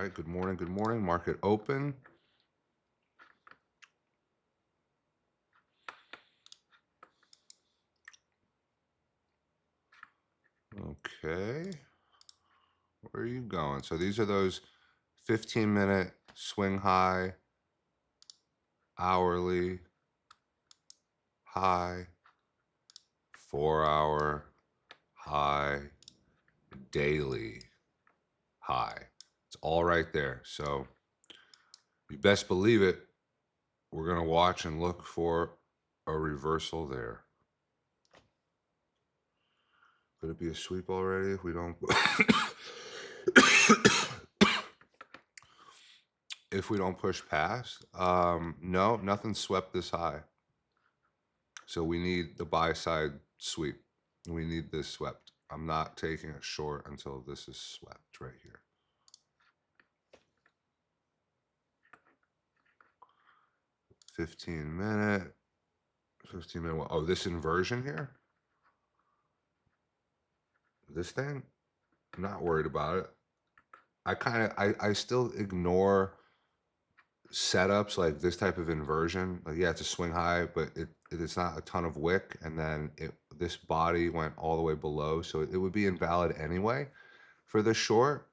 right, good morning, good morning. Market open. Okay, where are you going? So these are those 15-minute swing high, hourly, high, 4-hour, high, daily, high. It's all right there. So you best believe it, we're going to watch and look for a reversal there. Could it be a sweep already if we don't if we don't push past? No, nothing swept this high. So we need the buy side sweep. We need this swept. I'm not taking a short until this is swept right here. 15-minute. 15-minute. Oh, this inversion here? This thing? I'm not worried about it. I still ignore setups like this type of inversion. Like, yeah, it's a swing high, but it's not a ton of wick, and then this body went all the way below, so it would be invalid anyway for the short.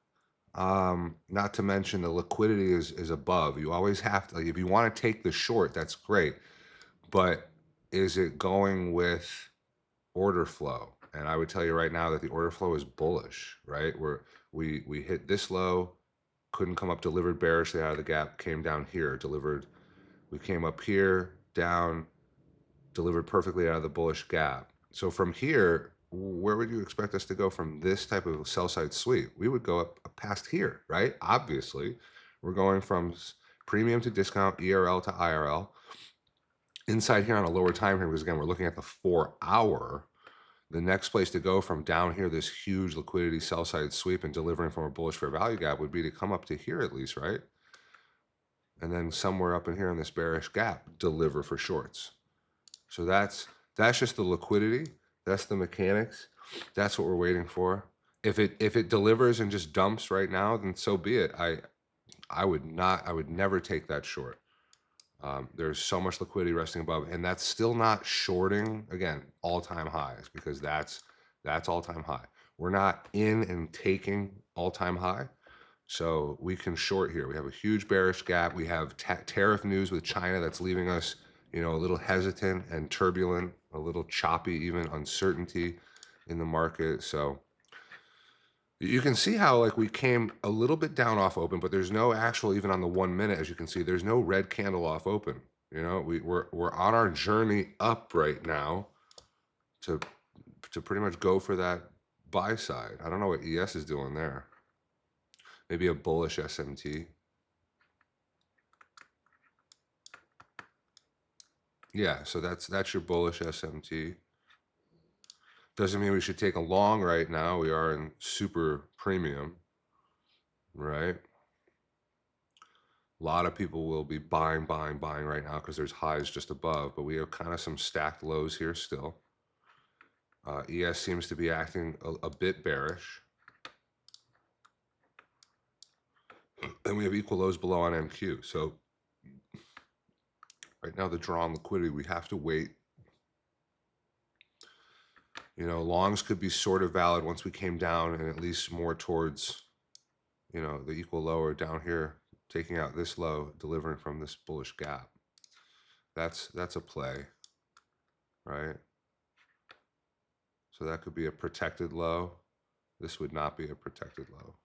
Not to mention the liquidity is above. You always have to, like, if you want to take the short, that's great, but is it going with order flow? And I would tell you right now that the order flow is bullish, right? We hit this low, couldn't come up, delivered bearishly out of the gap, came down here, delivered. We came up here, down, delivered perfectly out of the bullish gap. So from here, where would you expect us to go from this type of sell side sweep? We would go up past here, right? Obviously, we're going from premium to discount, ERL to IRL. Inside here on a lower time frame, because again, we're looking at the 4-hour. The next place to go from down here, this huge liquidity sell side sweep and delivering from a bullish fair value gap would be to come up to here at least, right? And then somewhere up in here in this bearish gap, deliver for shorts. So that's just the liquidity. That's the mechanics. That's what we're waiting for. If it delivers and just dumps right now, then so be it. I would never take that short. There's so much liquidity resting above, and that's still not shorting again all-time highs, because that's all-time high. We're not in and taking all-time high, so we can short here. We have a huge bearish gap. We have tariff news with China that's leaving us, a little hesitant and turbulent, a little choppy, even uncertainty in the market. So you can see how, like, we came a little bit down off open, but there's no actual, even on the 1 minute, as you can see, there's no red candle off open. We're on our journey up right now to pretty much go for that buy side. I don't know what ES is doing there. Maybe a bullish SMT. Yeah, so that's your bullish SMT. Doesn't mean we should take a long right now. We are in super premium, right? A lot of people will be buying right now because there's highs just above, but we have kind of some stacked lows here still. ES seems to be acting a bit bearish. And we have equal lows below on MQ. So right now, the draw on liquidity, we have to wait. Longs could be sort of valid once we came down and at least more towards, the equal low or down here, taking out this low, delivering from this bullish gap. That's a play, right? So that could be a protected low. This would not be a protected low.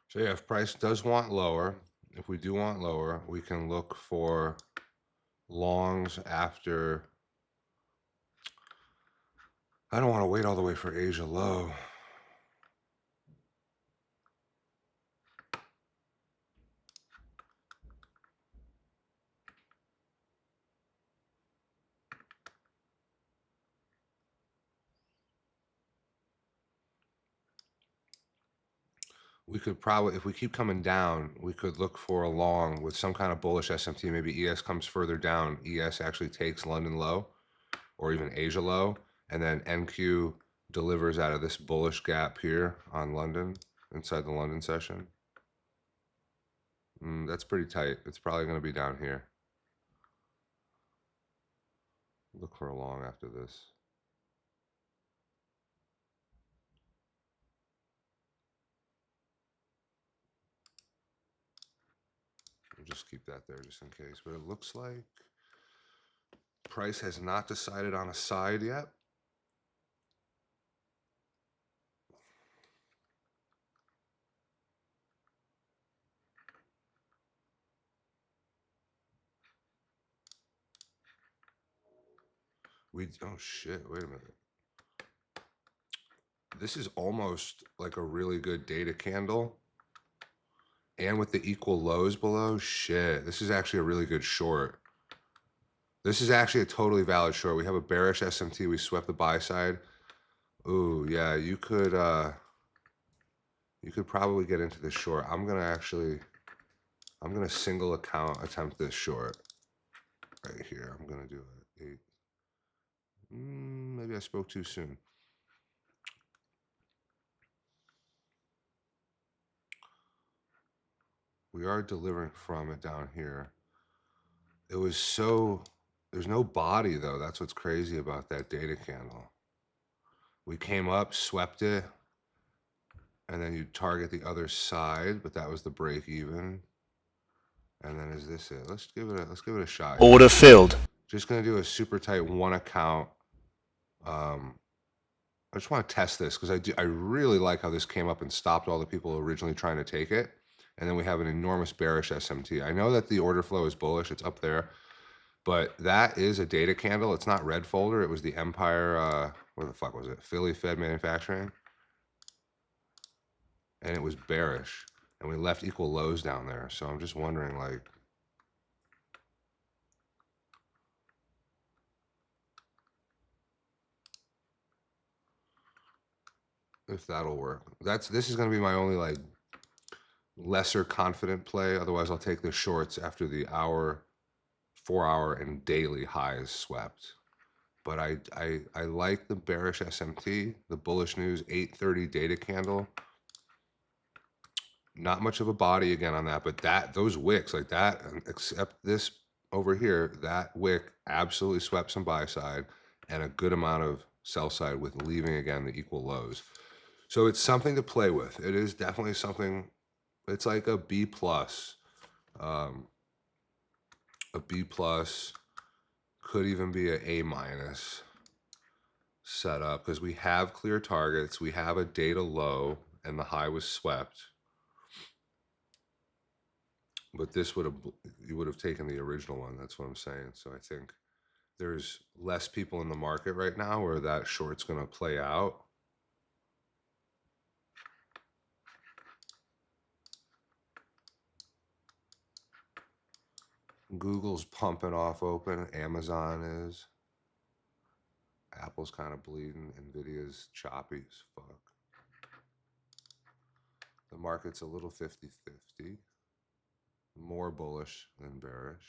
So yeah, if price does want lower, if we do want lower, we can look for longs after. I don't want to wait all the way for Asia low. We could probably, if we keep coming down, we could look for a long with some kind of bullish SMT. Maybe ES comes further down. ES actually takes London low or even Asia low, and then NQ delivers out of this bullish gap here on London inside the London session. That's pretty tight. It's probably going to be down here. Look for a long after this. We'll just keep that there just in case. But it looks like price has not decided on a side yet. Oh shit, wait a minute. This is almost like a really good data candle. And with the equal lows below, shit, this is actually a really good short. This is actually a totally valid short. We have a bearish SMT. We swept the buy side. Ooh, yeah, you could probably get into this short. I'm gonna single account attempt this short right here. I'm gonna do it. Maybe I spoke too soon. We are delivering from it down here. It was so, there's no body though. That's what's crazy about that data candle. We came up, swept it, and then you target the other side, but that was the break even. And then is this it? Let's give it a shot. Order filled. Just gonna do a super tight one account. I just want to test this because I really like how this came up and stopped all the people originally trying to take it. And then we have an enormous bearish SMT. I know that the order flow is bullish, it's up there, but that is a data candle. It's not red folder. It was the Empire, where the fuck was it? Philly Fed Manufacturing. And it was bearish. And we left equal lows down there. So I'm just wondering, like, if that'll work. This is gonna be my only like lesser confident play. Otherwise, I'll take the shorts after the hour, 4 hour, and daily highs swept. But I like the bearish SMT, the bullish news 830 data candle. Not much of a body again on that, but those wicks like that, except this over here, that wick absolutely swept some buy side and a good amount of sell side with leaving again the equal lows. So it's something to play with. It is definitely something. It's like a B plus, a B plus, could even be an A minus setup because we have clear targets. We have a data low and the high was swept. But this you would have taken the original one. That's what I'm saying. So I think there's less people in the market right now where that short's going to play out. Google's pumping off open. Amazon is. Apple's kind of bleeding. Nvidia's choppy as fuck. The market's a little 50-50. More bullish than bearish.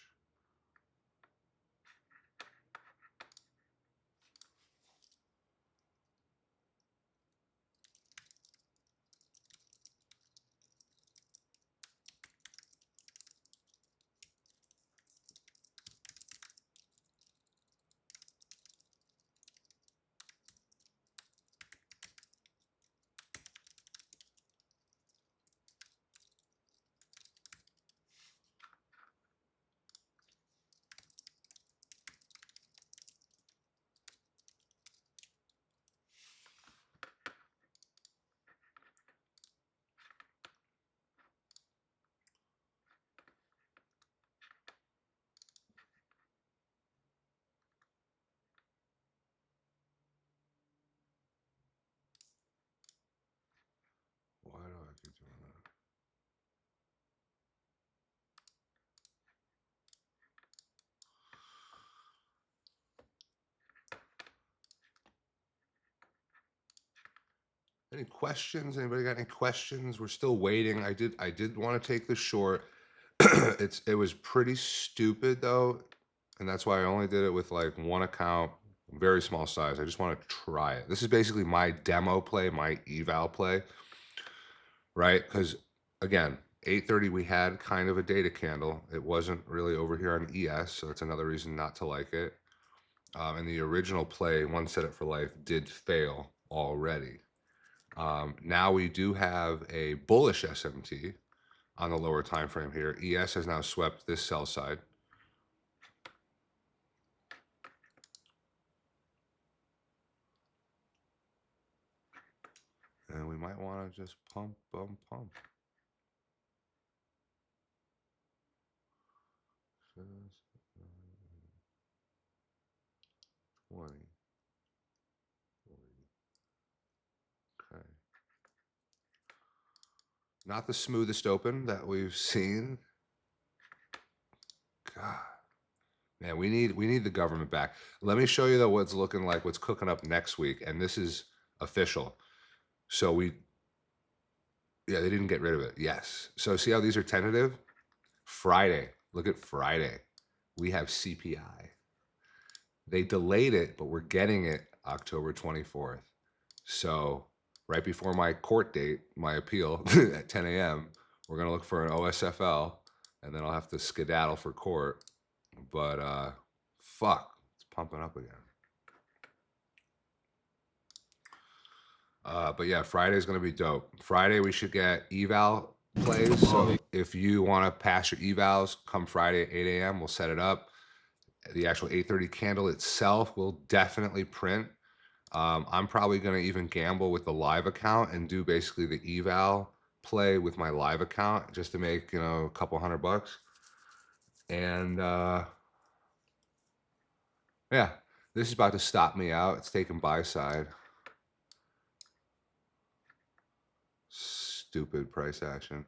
Any questions? Anybody got any questions? We're still waiting. I did want to take the short. It was pretty stupid though, and that's why I only did it with like one account, very small size. I just want to try it. This is basically my demo play, my eval play, right? Because again, 830 we had kind of a data candle. It wasn't really over here on ES, so that's another reason not to like it. And the original play, One Set It for Life, did fail already. Now we do have a bullish SMT on the lower time frame here. ES has now swept this sell side. And we might want to just pump. 20, 40. Okay. Not the smoothest open that we've seen. God. Man, we need the government back. Let me show you though what's looking like, what's cooking up next week, and this is official. So yeah, they didn't get rid of it. Yes. So see how these are tentative? Friday. Look at Friday. We have CPI. They delayed it, but we're getting it October 24th. So right before my court date, my appeal at 10 a.m., we're gonna look for an OSFL, and then I'll have to skedaddle for court. But fuck, it's pumping up again. But yeah, Friday's gonna be dope. Friday we should get eval plays. So if you want to pass your evals, come Friday at 8 a.m. We'll set it up. The actual 830 candle itself will definitely print. I'm probably gonna even gamble with the live account and do basically the eval play with my live account just to make a couple $100. And yeah, this is about to stop me out. It's taking buy side. Stupid price action.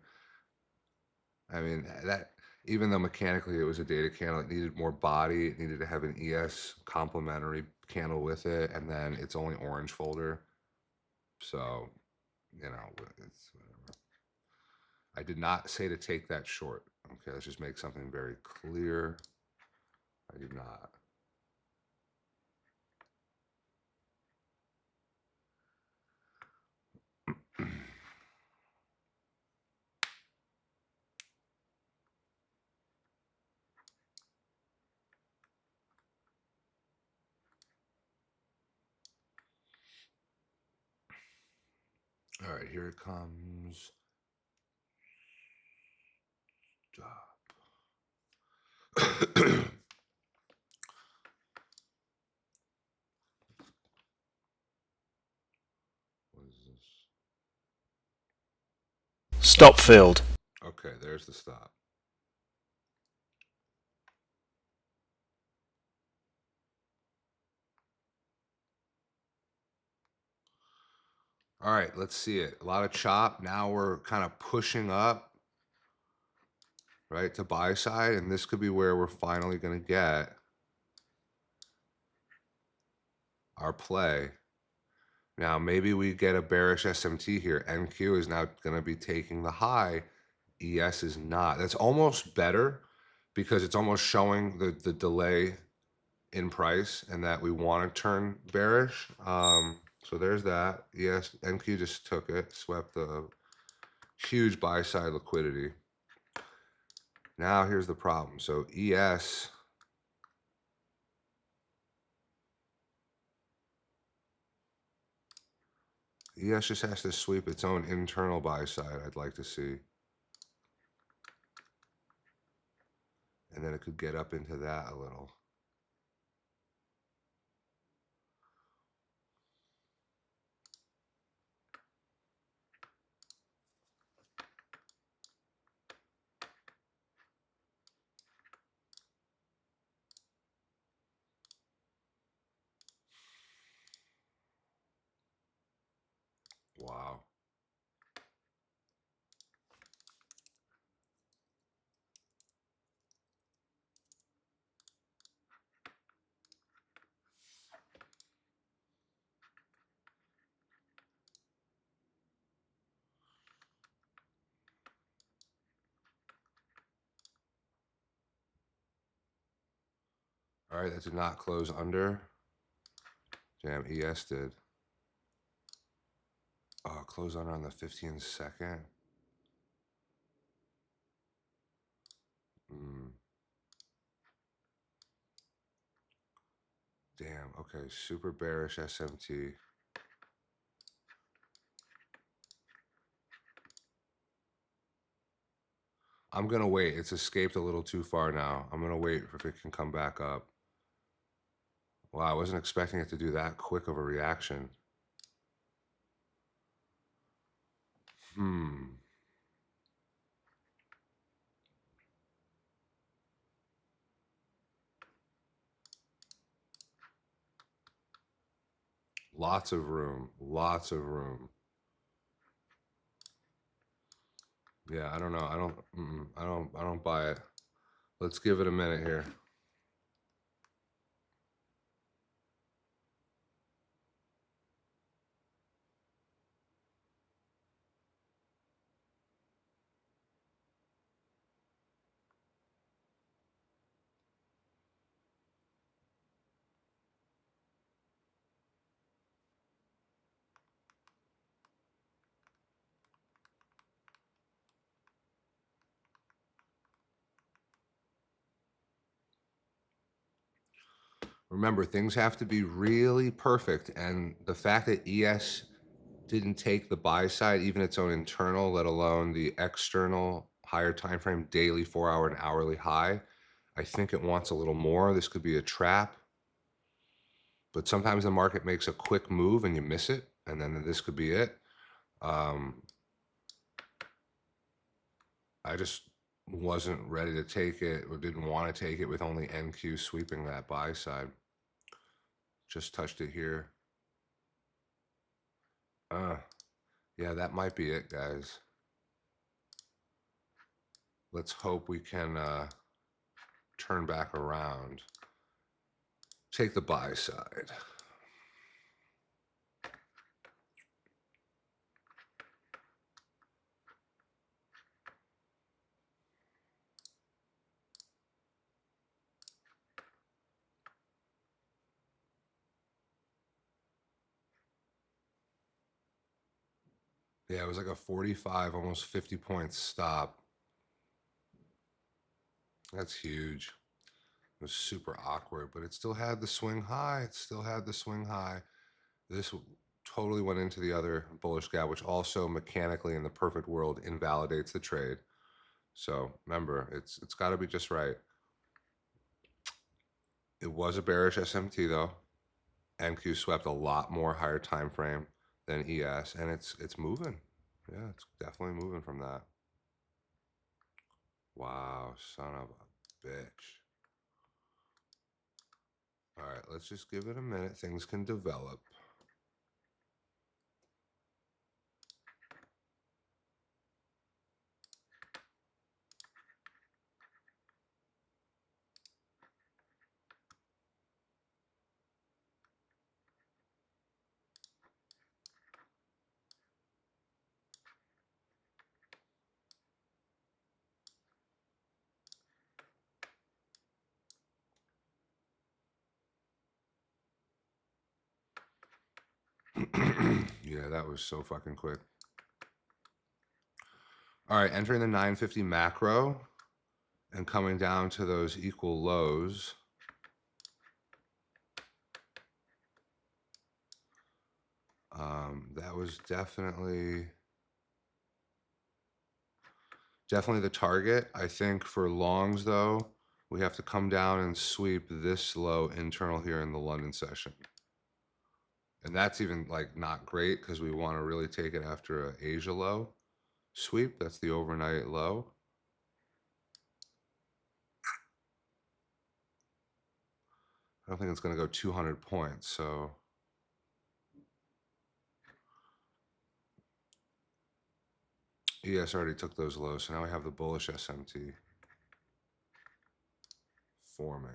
I mean, that even though mechanically it was a data candle, it needed more body. It needed to have an ES complementary candle with it, and then it's only orange folder. So, it's whatever. I did not say to take that short. Okay, let's just make something very clear. I did not. All right, here it comes. Stop. What is this? Stop filled. Okay, there's the stop. All right, let's see it. A lot of chop. Now we're kind of pushing up, right, to buy side, and this could be where we're finally going to get our play. Now, maybe we get a bearish SMT here. NQ is now going to be taking the high. ES is not. That's almost better because it's almost showing the delay in price and that we want to turn bearish. So there's that. ES, NQ just took it, swept the huge buy side liquidity. Now here's the problem. So ES just has to sweep its own internal buy side, I'd like to see. And then it could get up into that a little. Wow. All right, that did not close under. Damn, ES did. Oh, close under on the 15-second. Damn, okay, super bearish SMT. I'm gonna wait. It's escaped a little too far now. I'm gonna wait if it can come back up. Wow, I wasn't expecting it to do that quick of a reaction. Lots of room. Lots of room. Yeah, I don't know. I don't buy it. Let's give it a minute here. Remember, things have to be really perfect, and the fact that ES didn't take the buy side, even its own internal, let alone the external higher time frame daily 4-hour and hourly high, I think it wants a little more. This could be a trap, but sometimes the market makes a quick move and you miss it, and then this could be it. I just wasn't ready to take it, or didn't want to take it with only NQ sweeping that buy side. Just touched it here. Yeah, that might be it, guys. Let's hope we can turn back around. Take the buy side. Yeah, it was like a 45, almost 50 point stop. That's huge. It was super awkward, but it still had the swing high. It still had the swing high. This totally went into the other bullish gap, which also mechanically in the perfect world invalidates the trade. So remember, it's got to be just right. It was a bearish SMT though. NQ swept a lot more higher time frame than ES, and it's moving. Yeah, it's definitely moving from that. Wow, son of a bitch. All right, let's just give it a minute. Things can develop. Yeah, that was so fucking quick. All right, entering the 950 macro and coming down to those equal lows. That was definitely the target. I think for longs though, we have to come down and sweep this low internal here in the London session. And that's even like not great because we want to really take it after a Asia low sweep. That's the overnight low. I don't think it's going to go 200 points. So ES already took those lows. So now we have the bullish SMT forming.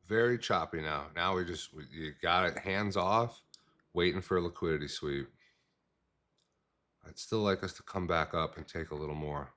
Very choppy now. Now you got it hands off, waiting for a liquidity sweep. I'd still like us to come back up and take a little more.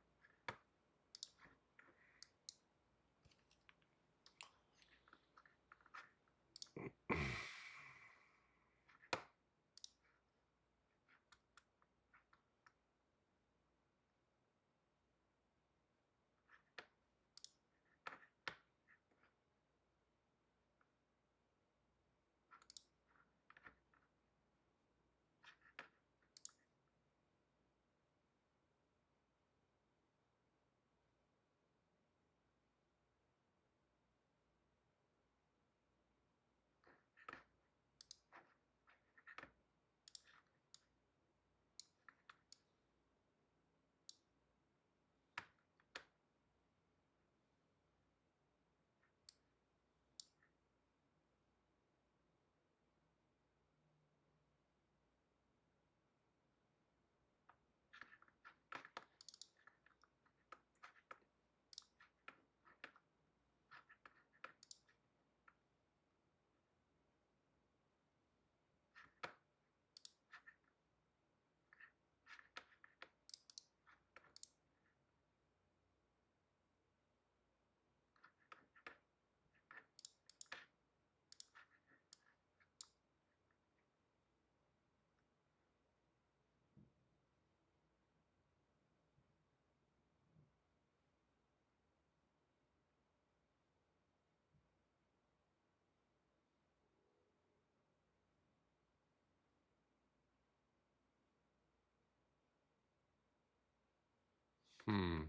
Hmm.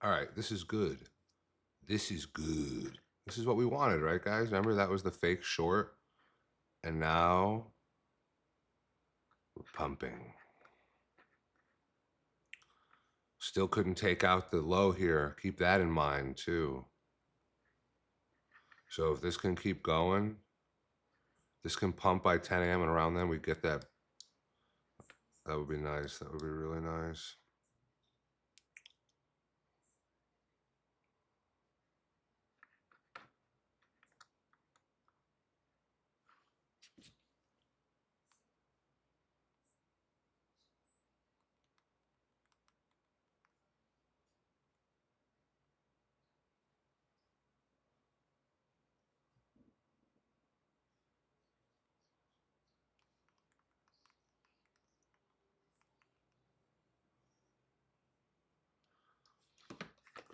All right, this is good. This is good. This is what we wanted, right, guys? Remember that was the fake short? And now we're pumping. Still couldn't take out the low here. Keep that in mind, too. So if this can keep going, this can pump by 10 a.m. and around then we get that. That would be nice. That would be really nice.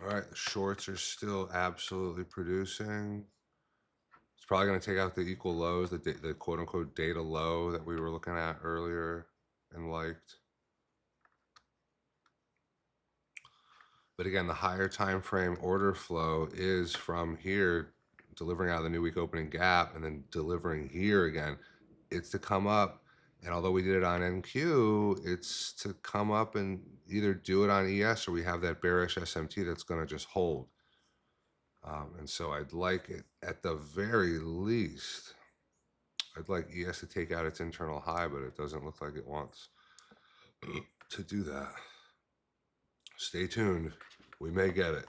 All right, the shorts are still absolutely producing. It's probably going to take out the equal lows, the quote unquote data low that we were looking at earlier and liked. But again, the higher time frame order flow is from here, delivering out of the new week opening gap and then delivering here again. it's to come up, and although we did it on NQ, it's to come up and either do it on ES, or we have that bearish SMT that's going to just hold. And so I'd like it, at the very least, I'd like ES to take out its internal high, but it doesn't look like it wants to do that. Stay tuned. We may get it.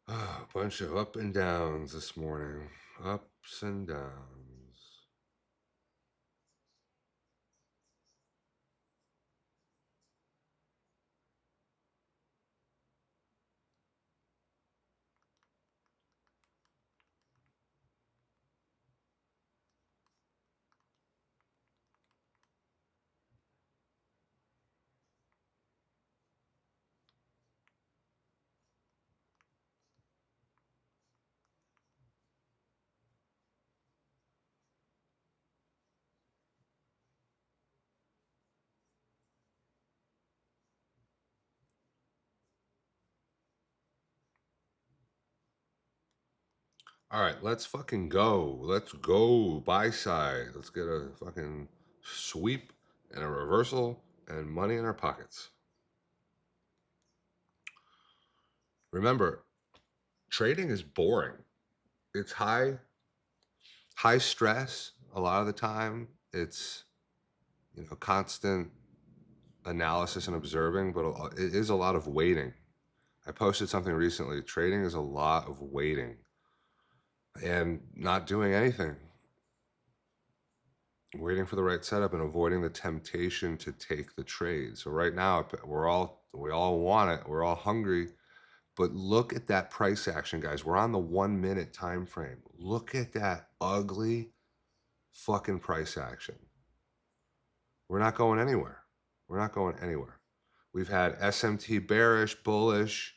A bunch of up and downs this morning. Ups and downs. All right, let's fucking go. Let's go buy side. Let's get a fucking sweep and a reversal and money in our pockets. Remember, trading is boring. It's high stress a lot of the time. It's, you know, constant analysis and observing, but it is a lot of waiting. I posted something recently. Trading is a lot of waiting and not doing anything, waiting for the right setup and avoiding the temptation to take the trade. So right now we all want it. We're all hungry, but look at that price action, guys. We're on the 1 minute time frame. Look at that ugly fucking price action. We're not going anywhere. We're not going anywhere. We've had SMT bearish, bullish,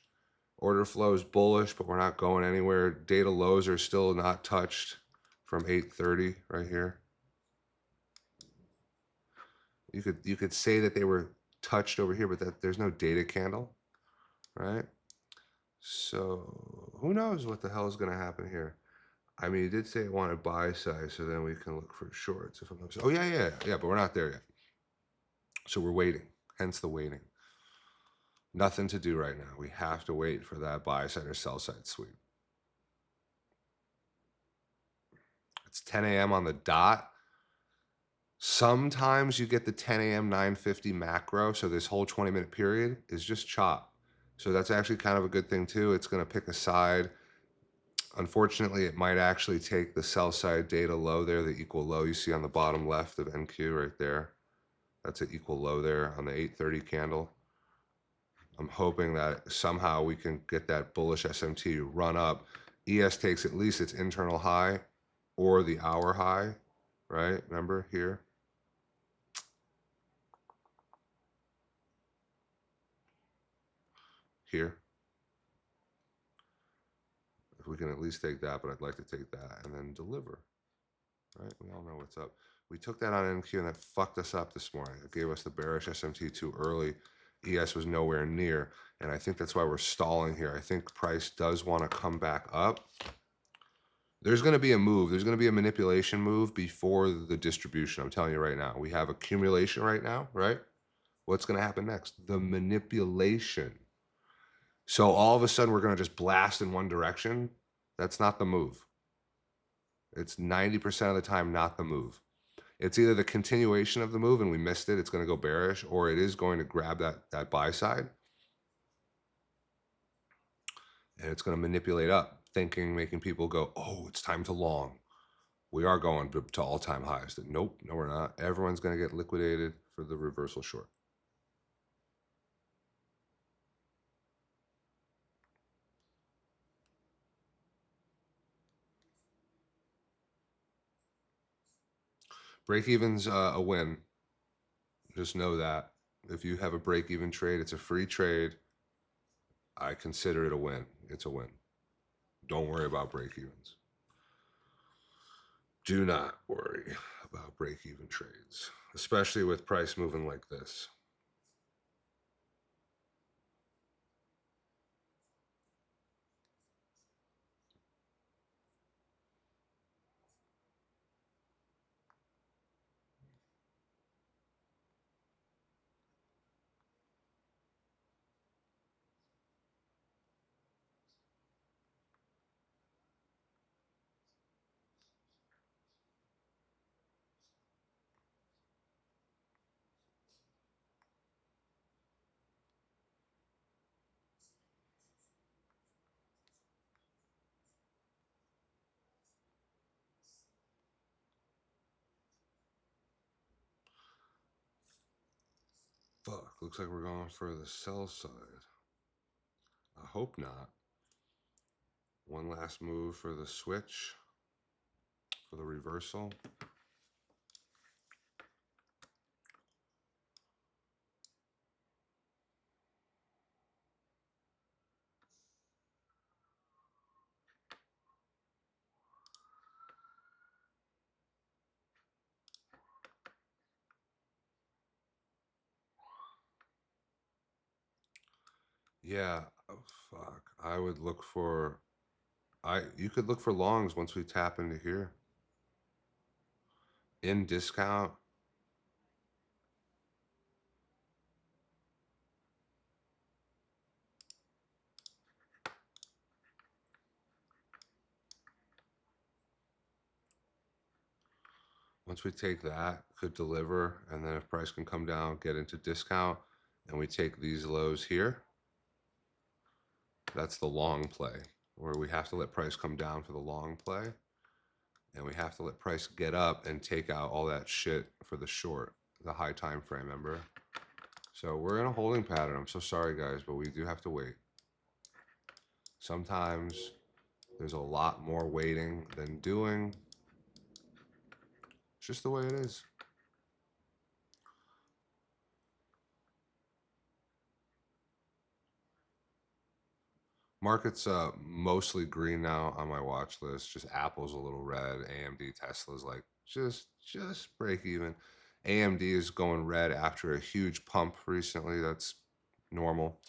order flows bullish, but we're not going anywhere. Data lows are still not touched from 830 right here. You could say that they were touched over here, but there's no data candle, right? So who knows what the hell is going to happen here? I mean, you did say it wanted buy side, so then we can look for shorts. If I'm not, oh yeah, but we're not there yet. So we're waiting. Hence the waiting. Nothing to do right now. We have to wait for that buy side or sell side sweep. It's 10 a.m. on the dot. Sometimes you get the 10 a.m. 9:50 macro. So this whole 20-minute period is just chop. So that's actually kind of a good thing too. It's going to pick a side. Unfortunately, it might actually take the sell side data low there, the equal low you see on the bottom left of NQ right there. That's an equal low there on the 830 candle. I'm hoping that somehow we can get that bullish SMT run up. ES takes at least its internal high or the hour high, right? Remember here? Here. If we can at least take that, but I'd like to take that and then deliver, right? We all know what's up. We took that on NQ and that fucked us up this morning. It gave us the bearish SMT too early. ES was nowhere near. And I think that's why we're stalling here. I think price does want to come back up. There's going to be a move. There's going to be a manipulation move before the distribution. I'm telling you right now. We have accumulation right now, right? What's going to happen next? The manipulation. So all of a sudden, we're going to just blast in one direction. That's not the move. It's 90% of the time not the move. It's either the continuation of the move and we missed it, it's going to go bearish, or it is going to grab that buy side and it's going to manipulate up, making people go, oh, it's time to long. We are going to all-time highs. Nope, no, we're not. Everyone's going to get liquidated for the reversal short. Break even's a win. Just know that. If you have a break even trade, it's a free trade. I consider it a win. It's a win. Don't worry about break evens. Do not worry about break even trades, especially with price moving like this. Fuck, looks like we're going for the sell side. I hope not. One last move for the switch, for the reversal. Yeah, oh, fuck. I would look for you could look for longs once we tap into here. In discount. Once we take that, could deliver, and then if price can come down, get into discount, and we take these lows here. That's the long play, where we have to let price come down for the long play, and we have to let price get up and take out all that shit for the short, the high time frame, remember? So we're in a holding pattern. I'm so sorry, guys, but we do have to wait. Sometimes there's a lot more waiting than doing. It's just the way it is. Market's mostly green now on my watch list. Just Apple's a little red. AMD, Tesla's like just break even. AMD is going red after a huge pump recently. That's normal.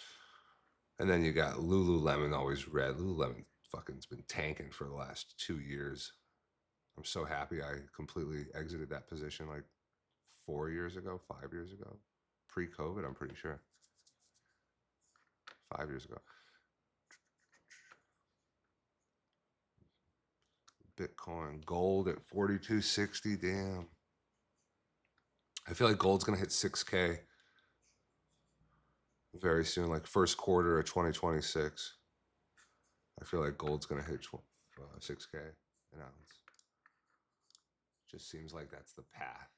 And then you got Lululemon always red. Lululemon fucking's been tanking for the last 2 years. I'm so happy I completely exited that position like 4 years ago, 5 years ago, pre-COVID. I'm pretty sure 5 years ago. Bitcoin, gold at 4260. Damn. I feel like gold's gonna hit 6K very soon, like first quarter of 2026. I feel like gold's gonna hit 6K an ounce. Just seems like that's the path.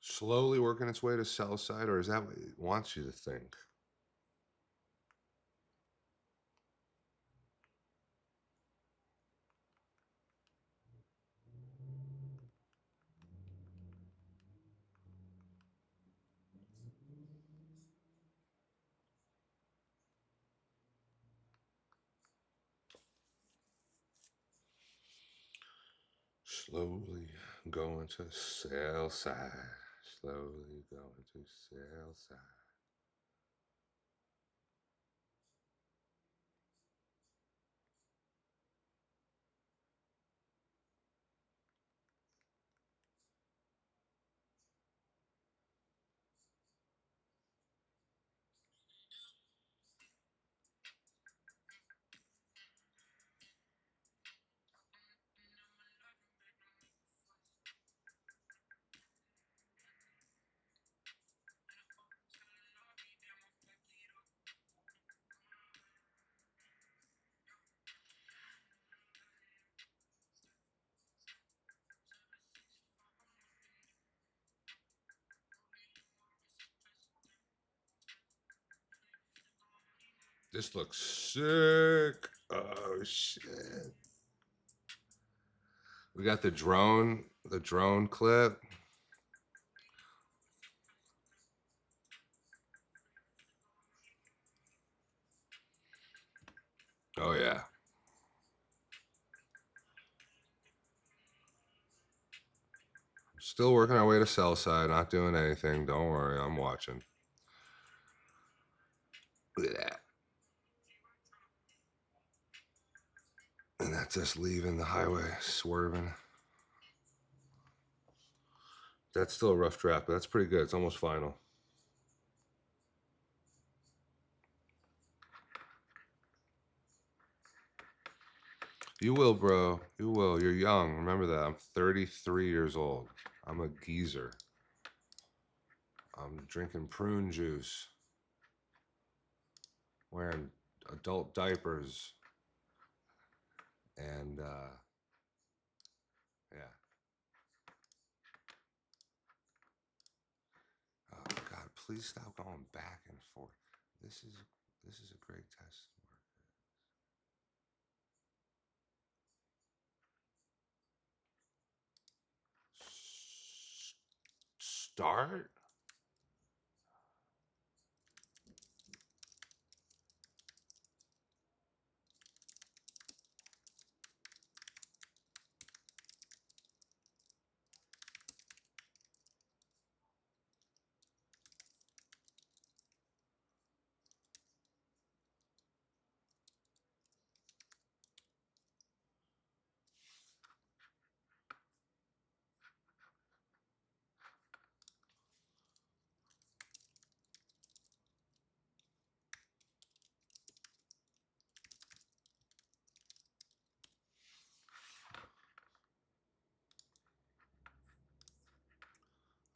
Slowly working its way to sell side, or is that what it wants you to think? Slowly going to sell side. Slowly going to sell side. This looks sick. Oh shit. We got the drone clip. Oh yeah. Still working our way to sell side, not doing anything. Don't worry, I'm watching. Look at that. And that's us leaving the highway, swerving. That's still a rough draft, but that's pretty good. It's almost final. You will, bro. You will. You're young. Remember that. I'm 33 years old. I'm a geezer. I'm drinking prune juice, wearing adult diapers, and yeah. Oh God, please stop going back and forth. This is a great test. Start.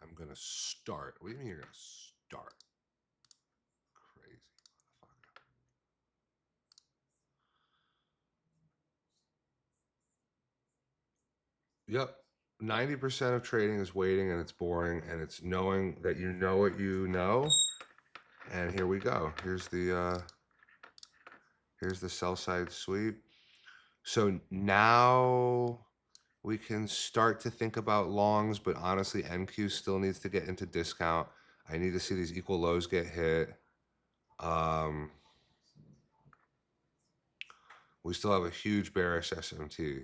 I'm gonna start. What do you mean you're gonna start? Crazy motherfucker. Yep. 90% of trading is waiting and it's boring and it's knowing that you know what you know. And here we go. Here's the sell side sweep. So now we can start to think about longs, but honestly, NQ still needs to get into discount. I need to see these equal lows get hit. We still have a huge bearish SMT.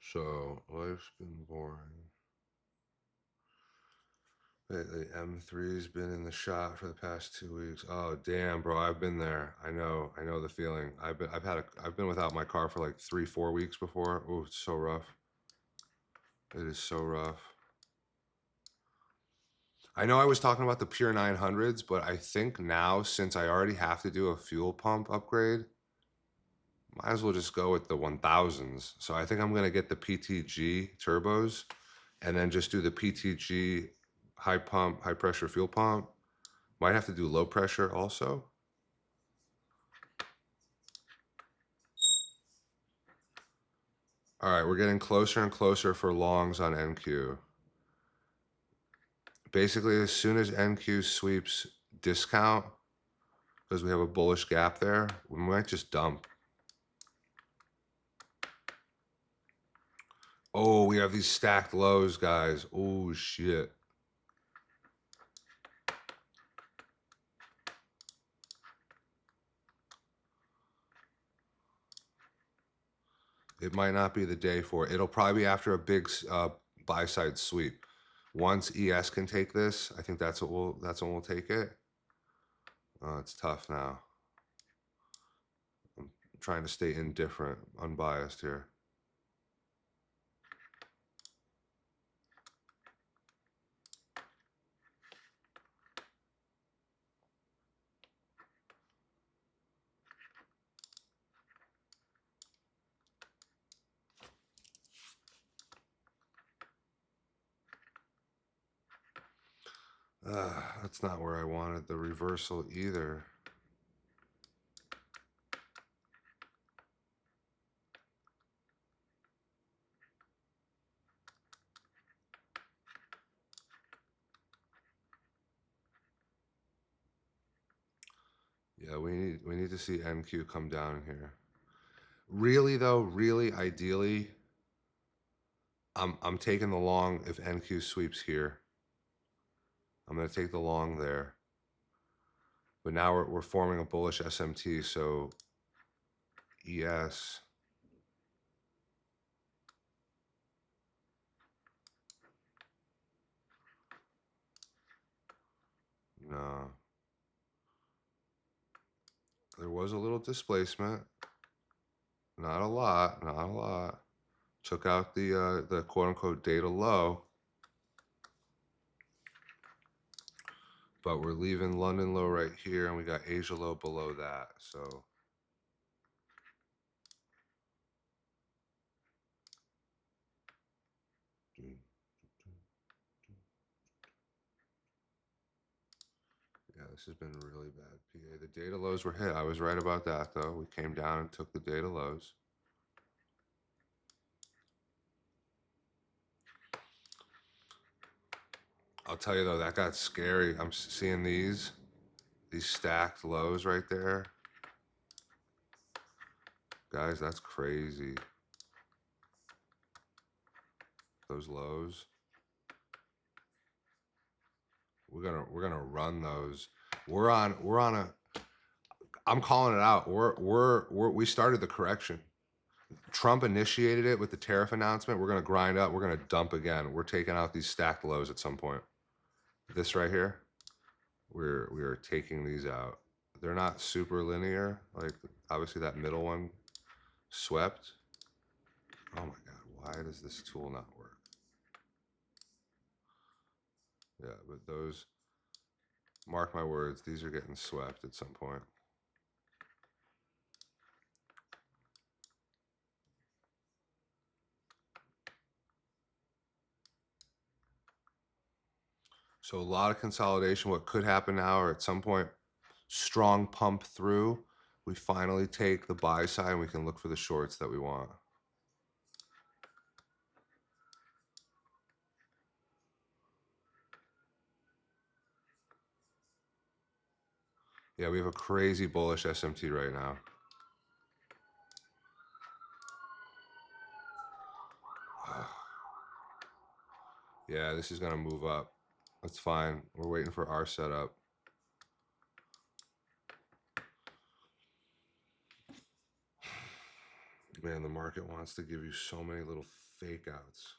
So life's been boring. The M3's been in the shot for the past 2 weeks. Oh damn, bro, I've been there. I know the feeling. I've been without my car for like 3-4 weeks before. Oh, it's so rough. It is so rough. I know I was talking about the pure 900s, but I think now since I already have to do a fuel pump upgrade, might as well just go with the 1000s. So I think I'm gonna get the PTG turbos, and then just do the PTG high pressure fuel pump. Might have to do low pressure also. All right, we're getting closer and closer for longs on NQ. Basically, as soon as NQ sweeps discount, because we have a bullish gap there, we might just dump. Oh, we have these stacked lows, guys. Oh, shit. It might not be the day for it. It'll probably be after a big buy side sweep. Once ES can take this, I think that's when we'll take it. It's tough now. I'm trying to stay indifferent, unbiased here. That's not where I wanted the reversal either. Yeah, we need to see NQ come down here. Really though, really ideally, I'm taking the long if NQ sweeps here. I'm gonna take the long there. But now we're forming a bullish SMT, so ES. No. There was a little displacement. Not a lot, not a lot. Took out the quote unquote data low. But we're leaving London low right here, and we got Asia low below that. So yeah, this has been really bad, PA. The data lows were hit. I was right about that, though. We came down and took the data lows. I'll tell you, though, that got scary. I'm seeing these stacked lows right there. Guys, that's crazy. Those lows. We're gonna run those. We're on a. I'm calling it out. We started the correction. Trump initiated it with the tariff announcement. We're gonna grind up. We're gonna dump again. We're taking out these stacked lows at some point. This right here, we are taking these out. They're not super linear. Like obviously that middle one swept. Oh my god, why does this tool not work? Yeah, but those, mark my words, these are getting swept at some point. So a lot of consolidation. What could happen now, or at some point, strong pump through. We finally take the buy side and we can look for the shorts that we want. Yeah, we have a crazy bullish SMT right now. Yeah, this is going to move up. That's fine. We're waiting for our setup. Man, the market wants to give you so many little fake outs.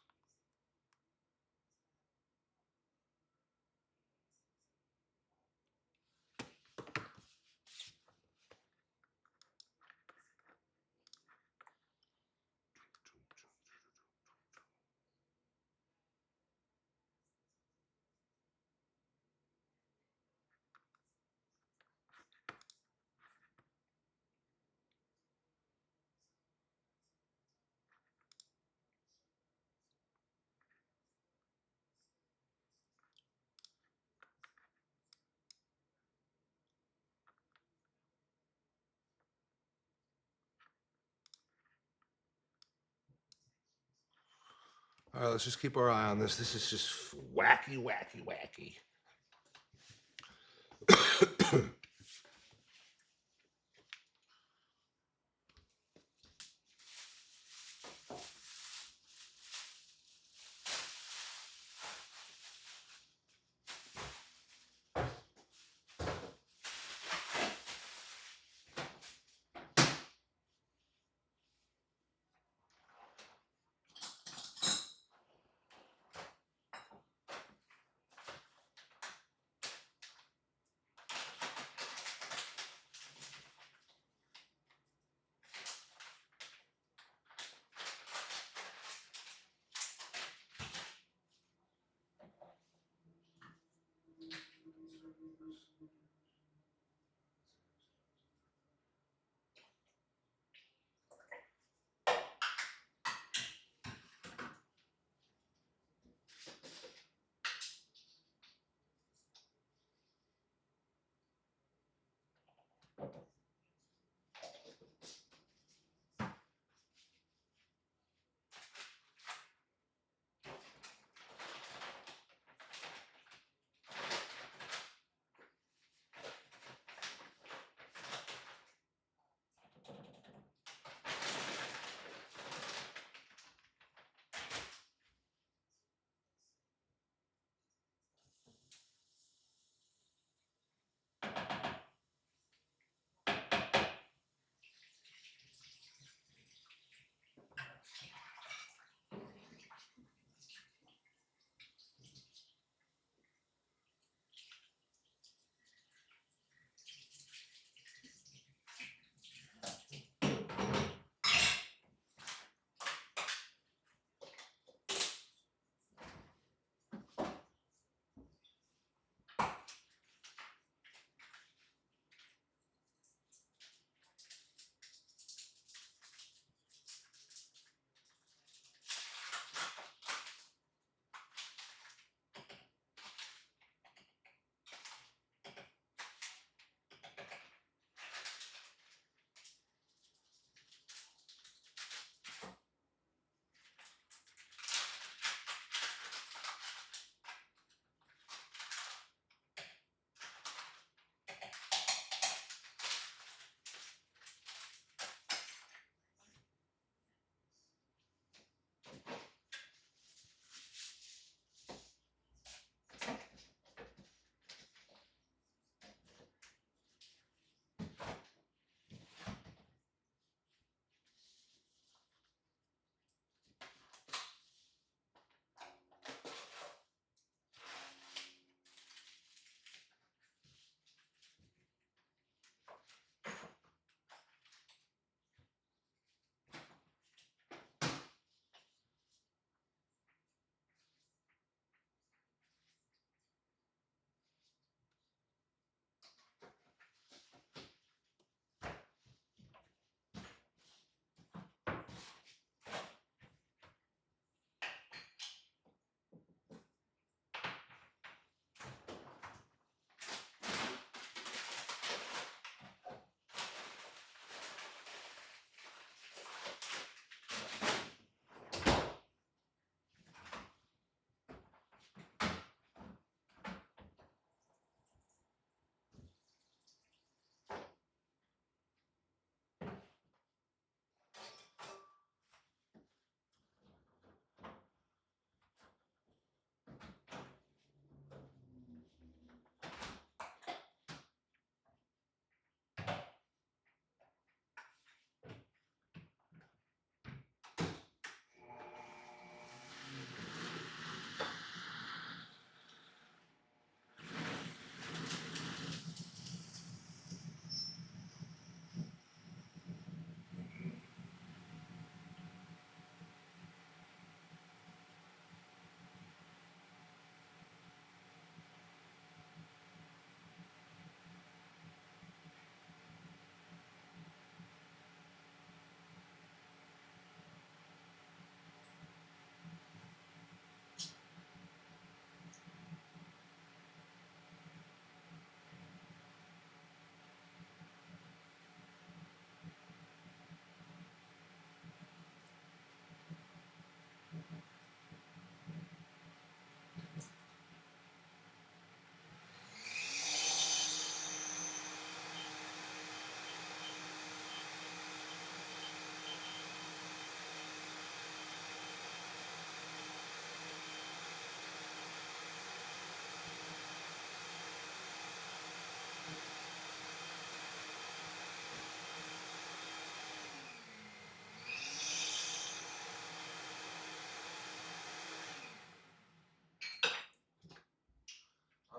All right, let's just keep our eye on this. This is just wacky, wacky, wacky.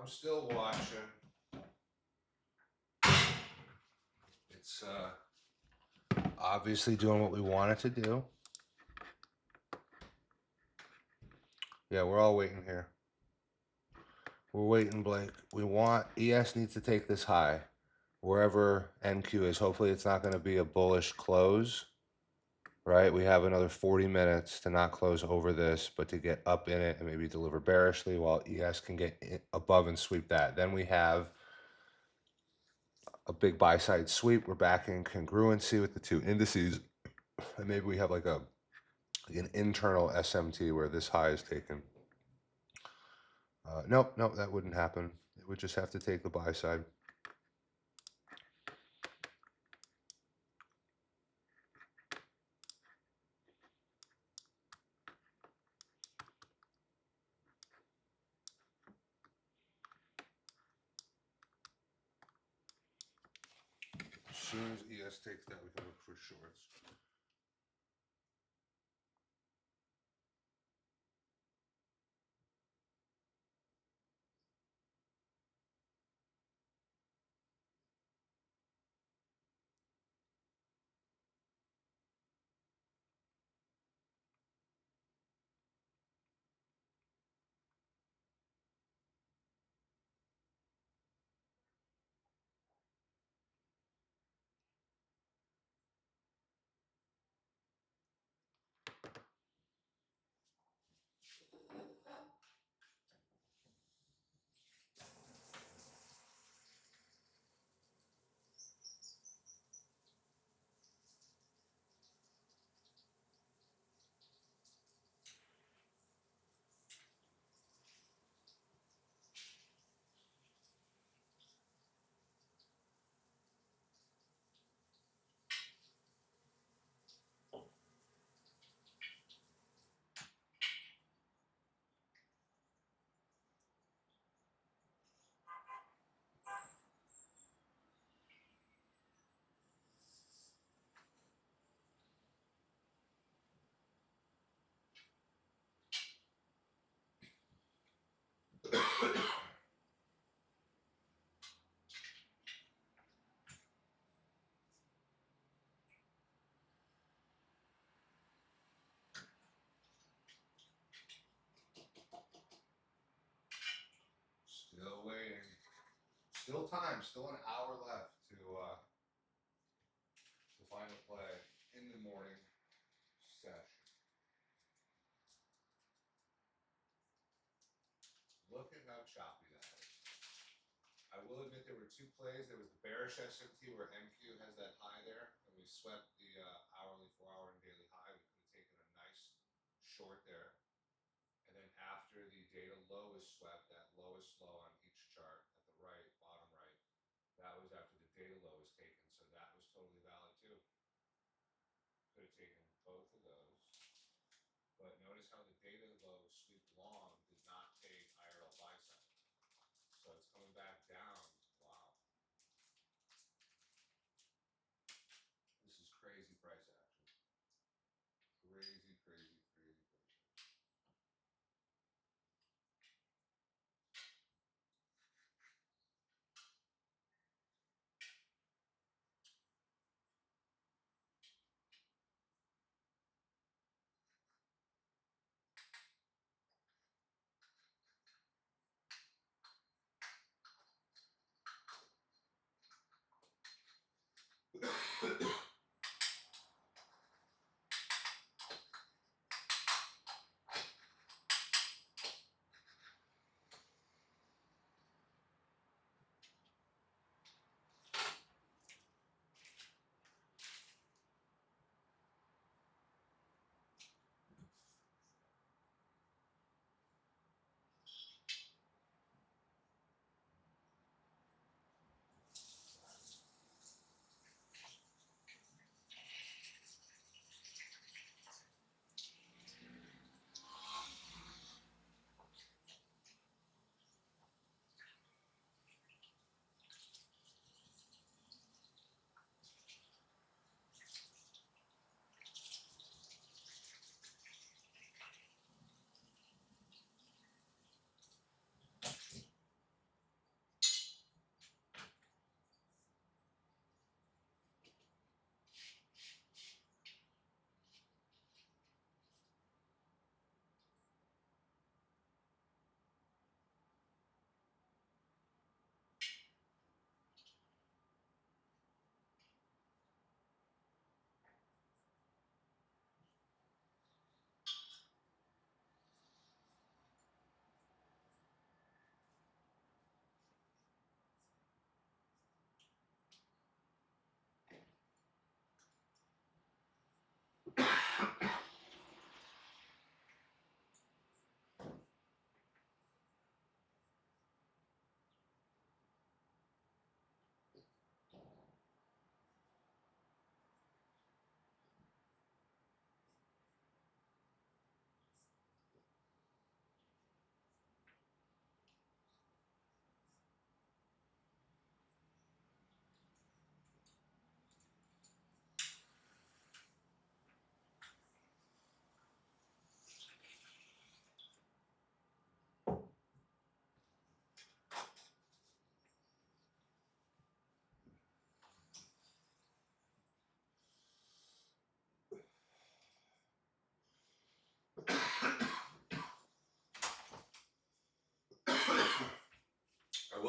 I'm still watching. It's obviously doing what we want it to do. Yeah, we're all waiting here. We're waiting, Blake. We want ES needs to take this high wherever NQ is. Hopefully, it's not going to be a bullish close. Right, we have another 40 minutes to not close over this, but to get up in it and maybe deliver bearishly while ES can get above and sweep that. Then we have a big buy side sweep. We're back in congruency with the two indices, and maybe we have like an internal SMT where this high is taken. Nope, that wouldn't happen. It would just have to take the buy side. As soon as ES takes that, we can look for shorts. Still waiting. Still time. Still an hour left to final play in the morning session. Look at how choppy that is. I will admit there were two plays. There was the bearish SMT where MQ has that high there, and we swept the hourly, 4-hour, and daily high. We could have taken a nice short there. And then after the data low is swept, that lowest low on each chart at the right, bottom right, that was after the data low was taken. So that was totally valid too. Could have taken both of those. But notice how the data low sweep long did not take IRL buy side. So it's coming back down. Wow. This is crazy price action. Crazy, crazy, crazy price action.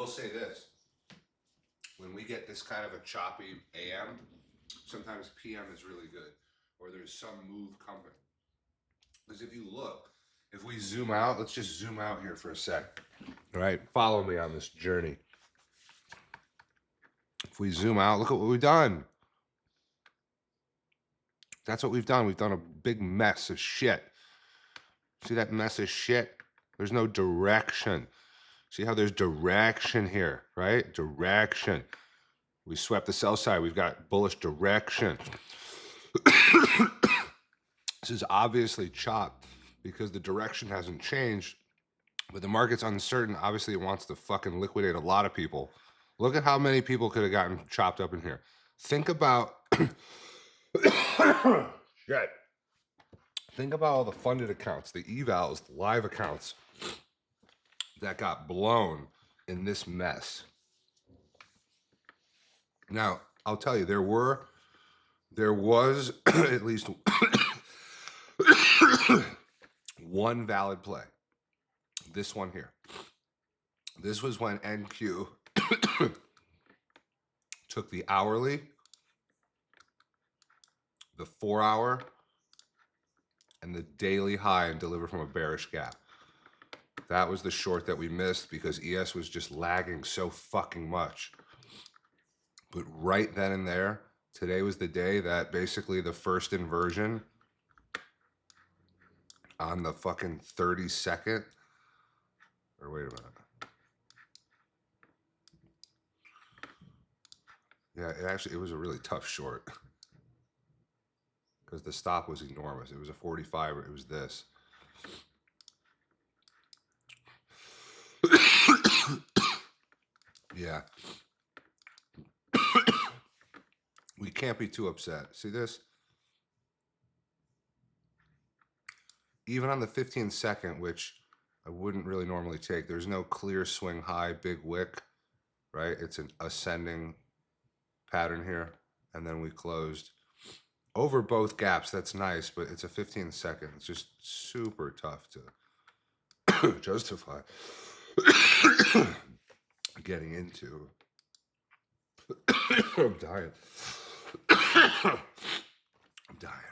will say this. When we get this kind of a choppy AM, sometimes PM is really good, or there's some move coming. Because if you look, if we zoom out, let's just zoom out here for a sec. All right, follow me on this journey. If we zoom out, look at what we've done. That's what we've done. We've done a big mess of shit. See that mess of shit? There's no direction. See how there's direction here, right? Direction. We swept the sell side. We've got bullish direction. This is obviously chopped because the direction hasn't changed, but the market's uncertain. Obviously, it wants to fucking liquidate a lot of people. Look at how many people could have gotten chopped up in here. Think about shit. Think about all the funded accounts, the evals, the live accounts that got blown in this mess. Now, I'll tell you, there was at least one valid play. This one here. This was when NQ took the hourly, the 4 hour, and the daily high and delivered from a bearish gap. That was the short that we missed because ES was just lagging so fucking much. But right then and there, today was the day that basically the first inversion on the fucking 32nd, or wait a minute. Yeah, it was a really tough short because the stop was enormous. It was a 45, it was this. Yeah. We can't be too upset. See this? Even on the 15-second, which I wouldn't really normally take, there's no clear swing high, big wick, right? It's an ascending pattern here. And then we closed over both gaps. That's nice, but it's a 15-second. It's just super tough to justify getting into. I'm dying. I'm dying.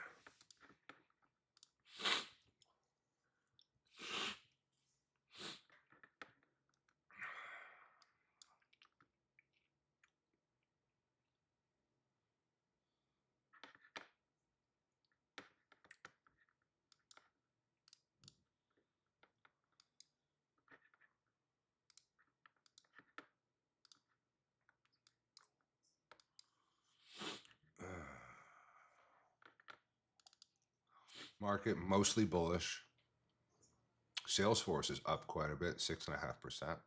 Market mostly bullish. Salesforce is up quite a bit, 6.5%.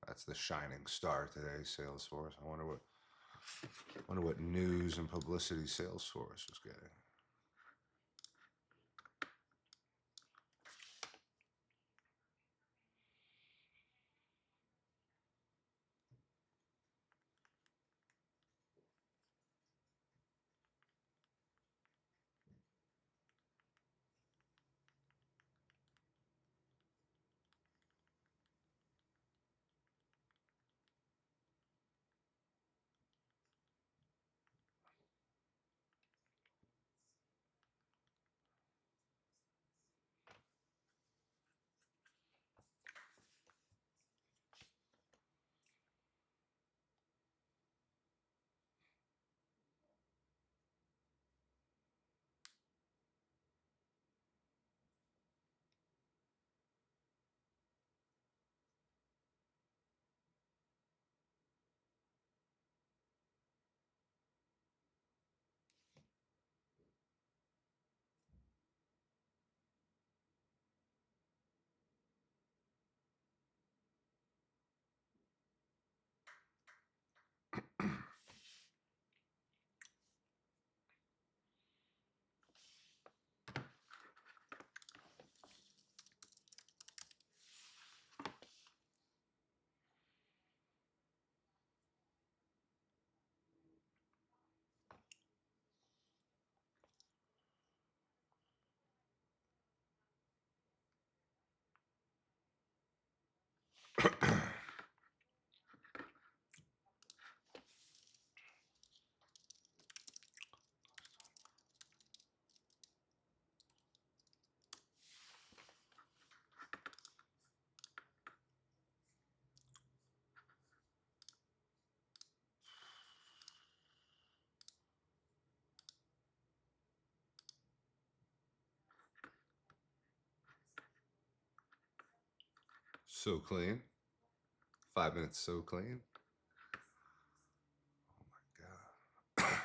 That's the shining star today, Salesforce. I wonder what news and publicity Salesforce was getting. So clean. 5 minutes so clean. Oh my God.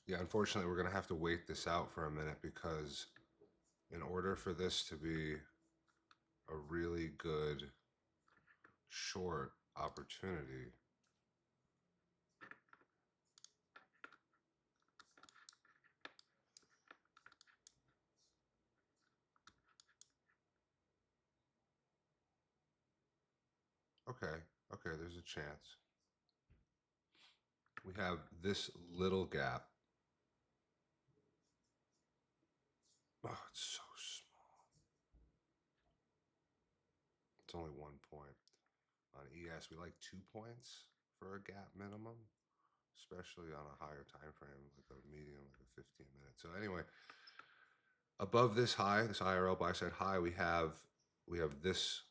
Yeah, unfortunately, we're going to have to wait this out for a minute because in order for this to be a really good short opportunity, okay, okay, there's a chance. We have this little gap. Oh, it's so small. It's only 1 point. On ES, we like 2 points for a gap minimum, especially on a higher time frame, like a medium, like a 15 minute. So anyway, above this high, this IRL buy side high, we have this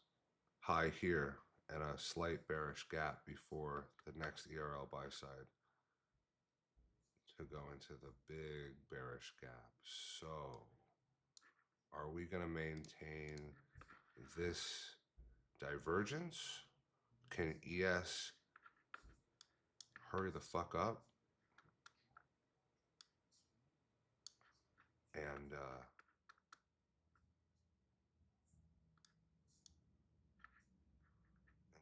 high here and a slight bearish gap before the next ERL buy side to go into the big bearish gap. So are we going to maintain this divergence? Can ES hurry the fuck up and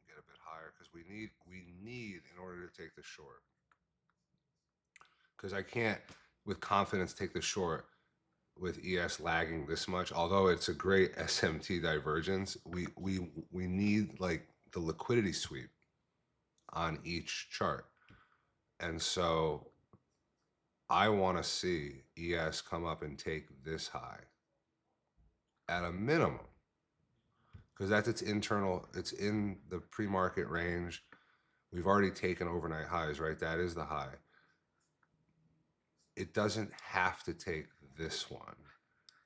get a bit higher? Because we need in order to take the short. Because I can't with confidence take the short with ES lagging this much. Although it's a great SMT divergence, we need like the liquidity sweep on each chart. And so I want to see ES come up and take this high at a minimum, because that's its internal, it's in the pre-market range. We've already taken overnight highs, right? That is the high. It doesn't have to take this one.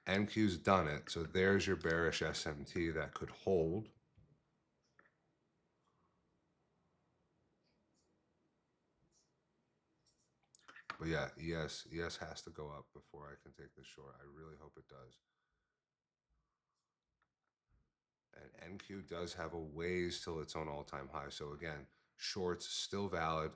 NQ's done it, so there's your bearish SMT that could hold. But yeah, ES has to go up before I can take this short. I really hope it does. And NQ does have a ways till its own all-time high. So again, shorts still valid.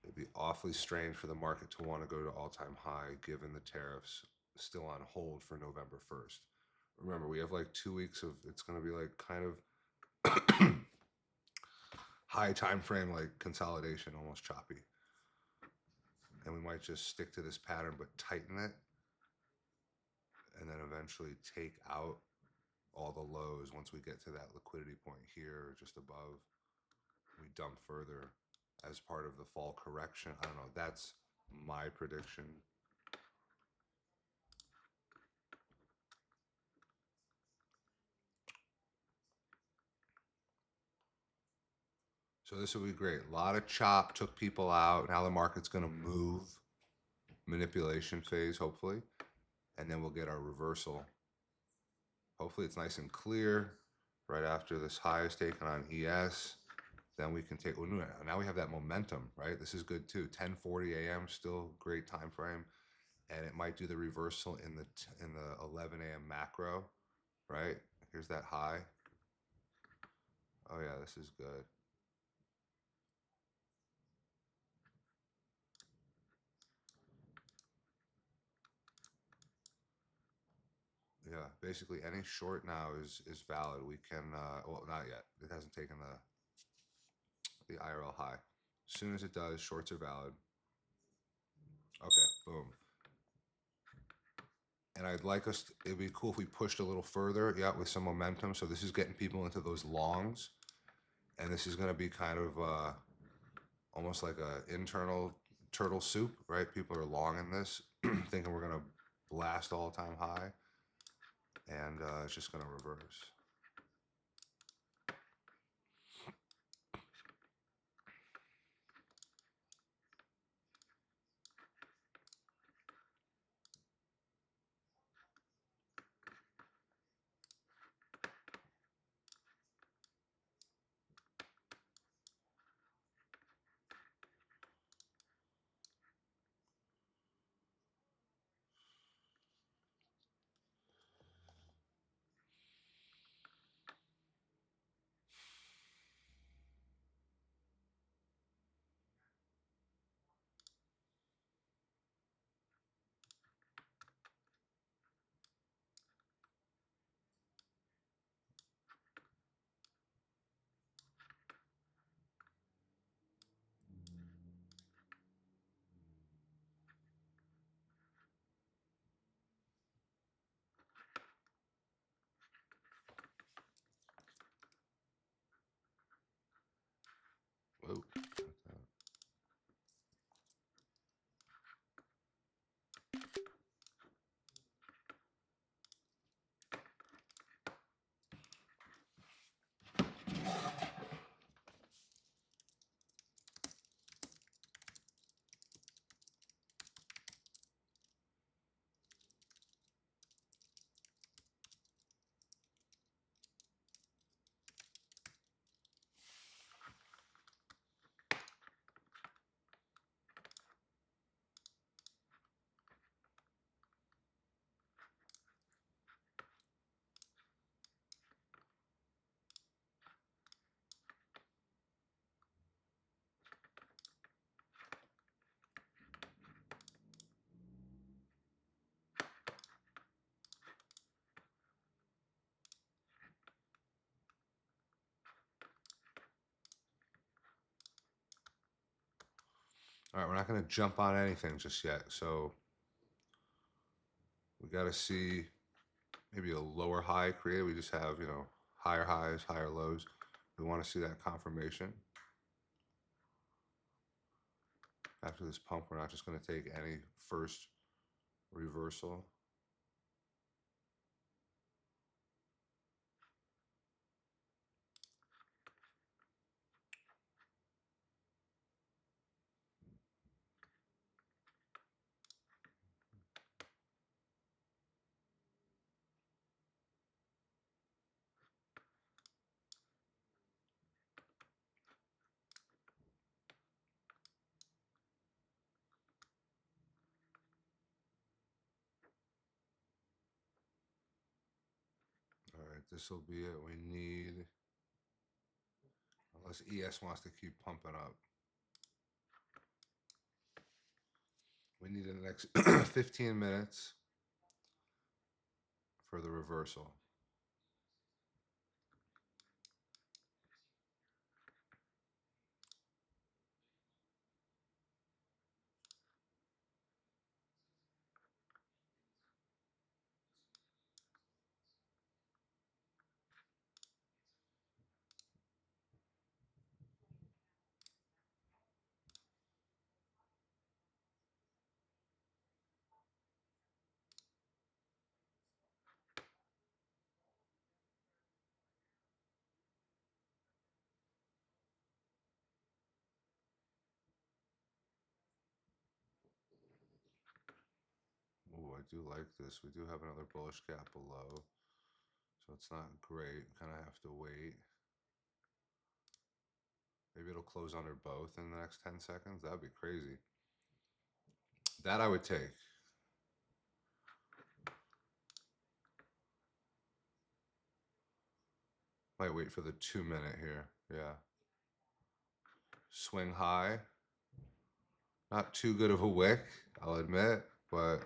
It'd be awfully strange for the market to want to go to all-time high given the tariffs still on hold for November 1st. Remember, we have like 2 weeks of, it's going to be like kind of high time frame, like consolidation, almost choppy. And we might just stick to this pattern but tighten it, and then eventually take out all the lows once we get to that liquidity point here or just above. We dump further as part of the fall correction. I don't know. That's my prediction. So this will be great. A lot of chop took people out. Now the market's going to move. Manipulation phase, hopefully. And then we'll get our reversal. Hopefully it's nice and clear right after this high is taken on ES. Then we can take, well, now we have that momentum, right? This is good too. 10:40 a.m. still great time frame. And it might do the reversal in the 11 a.m. macro, right? Here's that high. Oh yeah, this is good. Yeah, basically any short now is valid. We can, well, not yet. It hasn't taken the IRL high. As soon as it does, shorts are valid. Okay, boom. And I'd like us, it'd be cool if we pushed a little further, yeah, with some momentum. So this is getting people into those longs. And this is going to be kind of almost like a internal turtle soup, right? People are long in this, thinking we're going to blast all-time high. And it's just going to reverse. Whoa. All right, we're not going to jump on anything just yet. So we got to see maybe a lower high created. We just have, higher highs, higher lows. We want to see that confirmation. After this pump, we're not just going to take any first reversal. All right, this will be it. We need, unless ES wants to keep pumping up, we need in the next 15 minutes for the reversal. Oh, I do like this. We do have another bullish gap below, so it's not great. Kind of have to wait. Maybe it'll close under both in the next 10 seconds. That'd be crazy. That I would take. Might wait for the 2-minute here. Yeah. Swing high. Not too good of a wick, I'll admit, but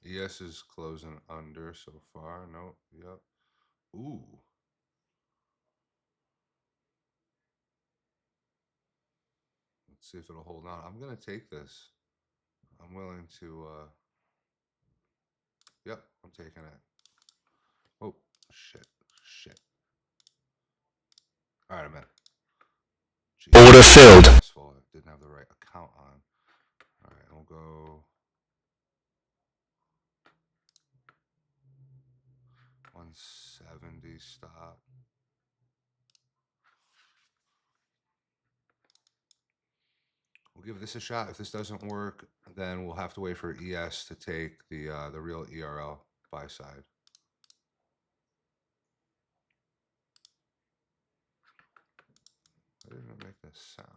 ES is closing under so far. Nope. Yep. Ooh. Let's see if it'll hold on. I'm gonna take this. I'm willing to yep, I'm taking it. Oh, shit. Shit. Alright, I'm in. Jeez. Order filled. I didn't have the right account on. Alright, we'll go 170 stop. We'll give this a shot. If this doesn't work, then we'll have to wait for ES to take the real ERL buy side. Why didn't it make this sound?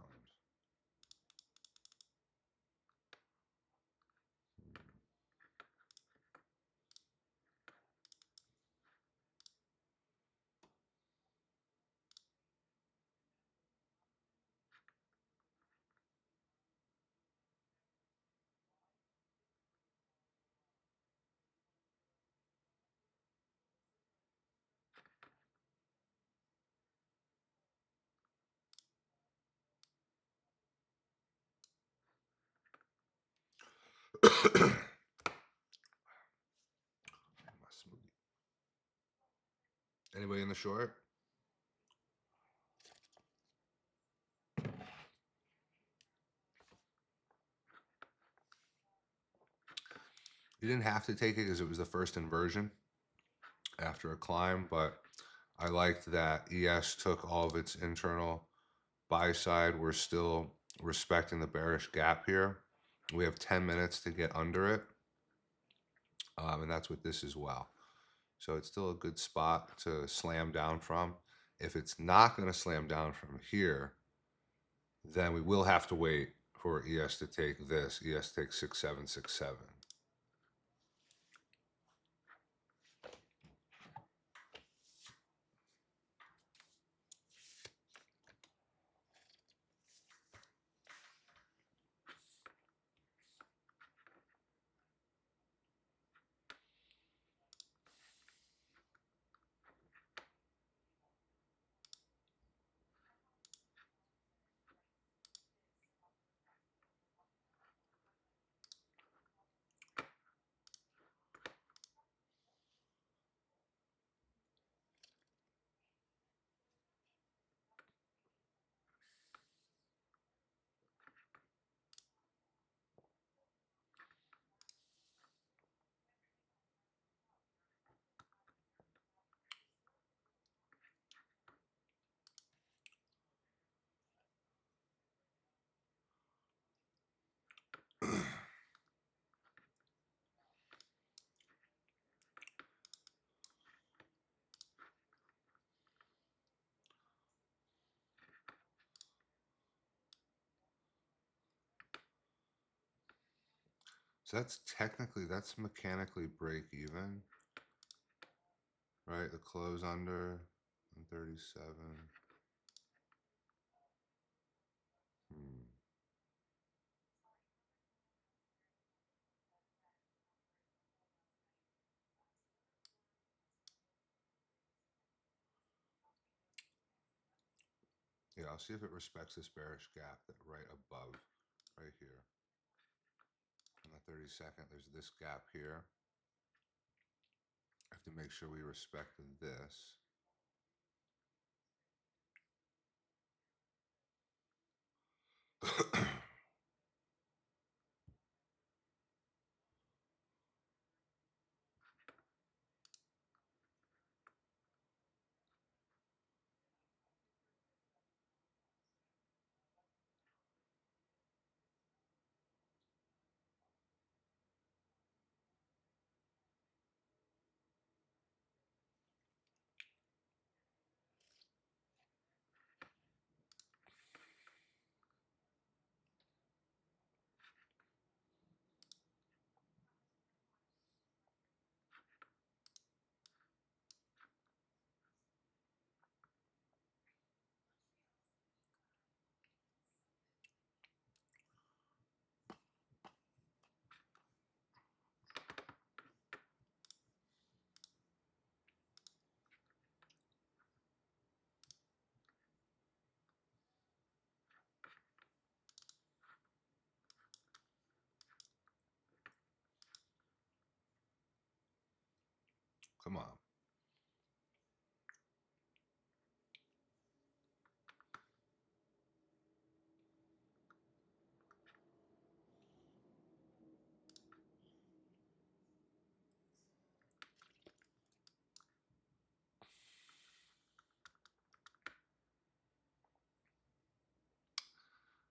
Anybody in the short? You didn't have to take it because it was the first inversion after a climb, but I liked that ES took all of its internal buy side. We're still respecting the bearish gap here. We have 10 minutes to get under it, and that's what this is well. So it's still a good spot to slam down from. If it's not going to slam down from here, then we will have to wait for ES to take this. ES takes 6767. So that's mechanically break even, right? The close under 137. Hmm. Yeah, I'll see if it respects this bearish gap that right above, right here. On the 32nd, there's this gap here. I have to make sure we respect this. Come on.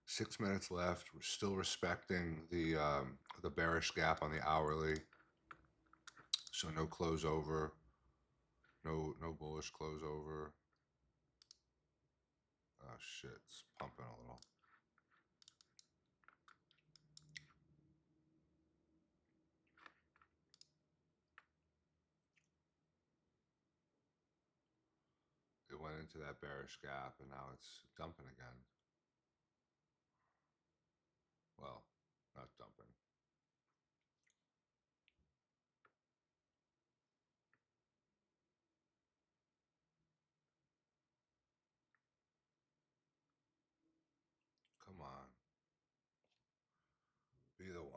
Six minutes left. We're still respecting the bearish gap on the hourly. So no close over. No bullish close over. Oh shit, it's pumping a little. It went into that bearish gap and now it's dumping again. Well, not dumping. Come on. Be the one.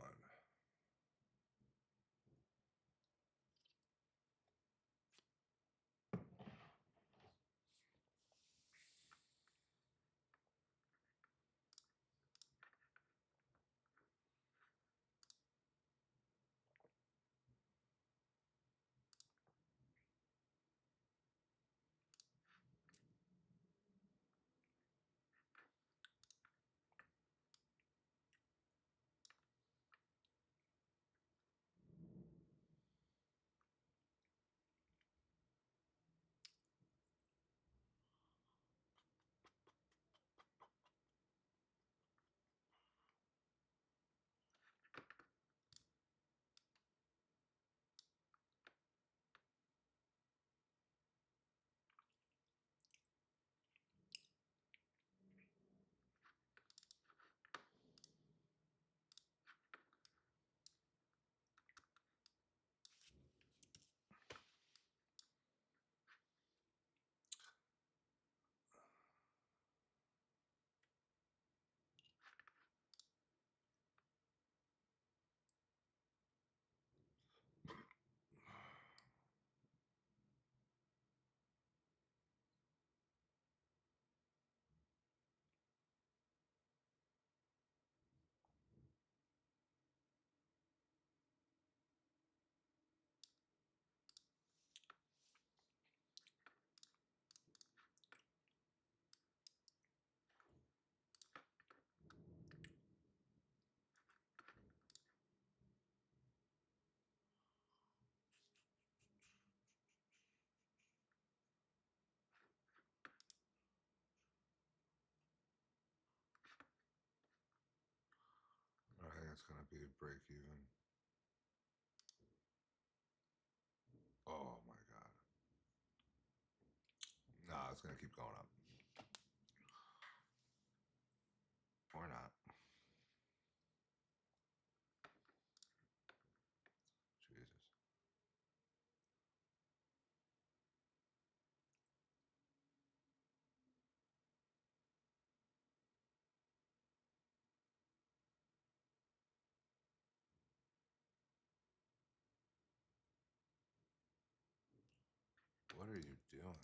I think it's going to be a break even. it's gonna keep going up. Or not. Jesus. What are you doing?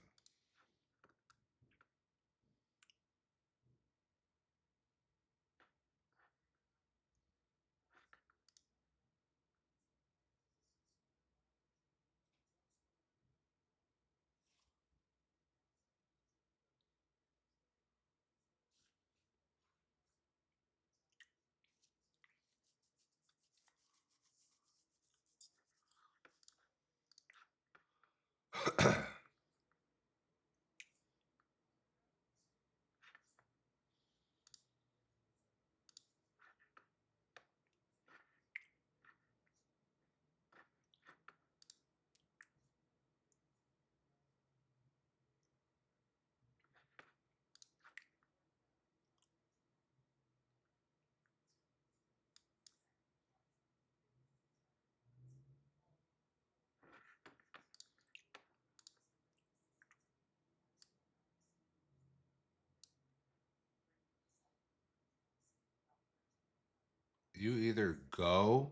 You either go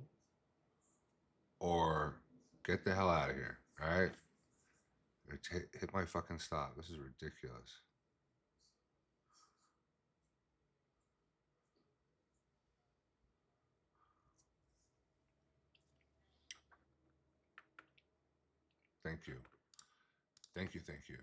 or get the hell out of here. All right? Hit my fucking stop. This is ridiculous. Thank you. Thank you. Thank you.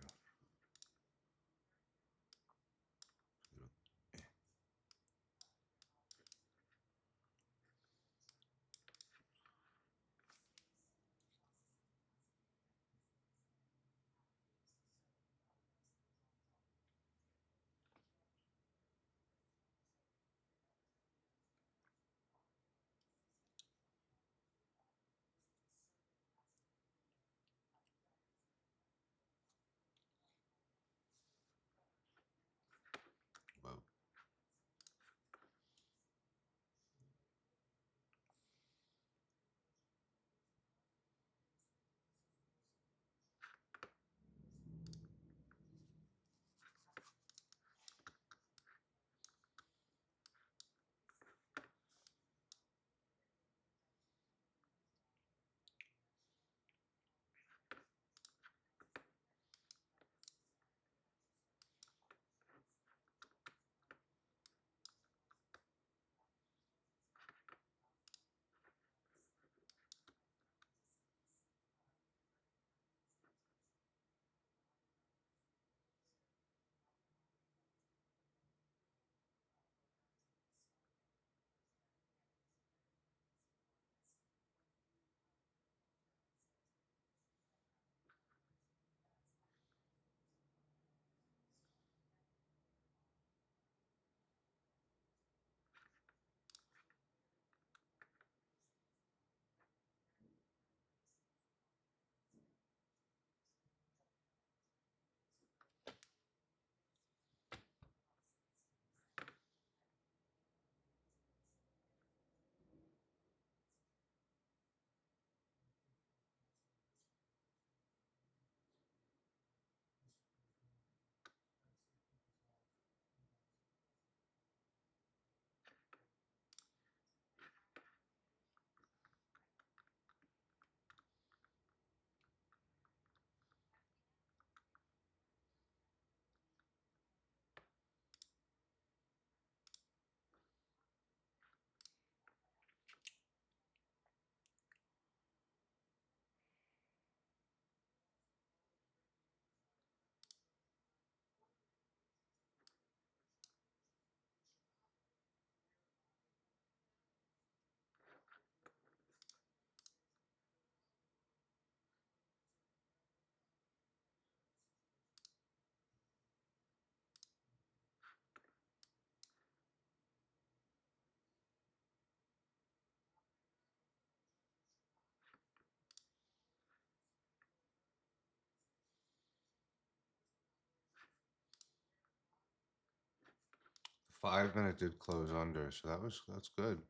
5 minute did close under, so that's good.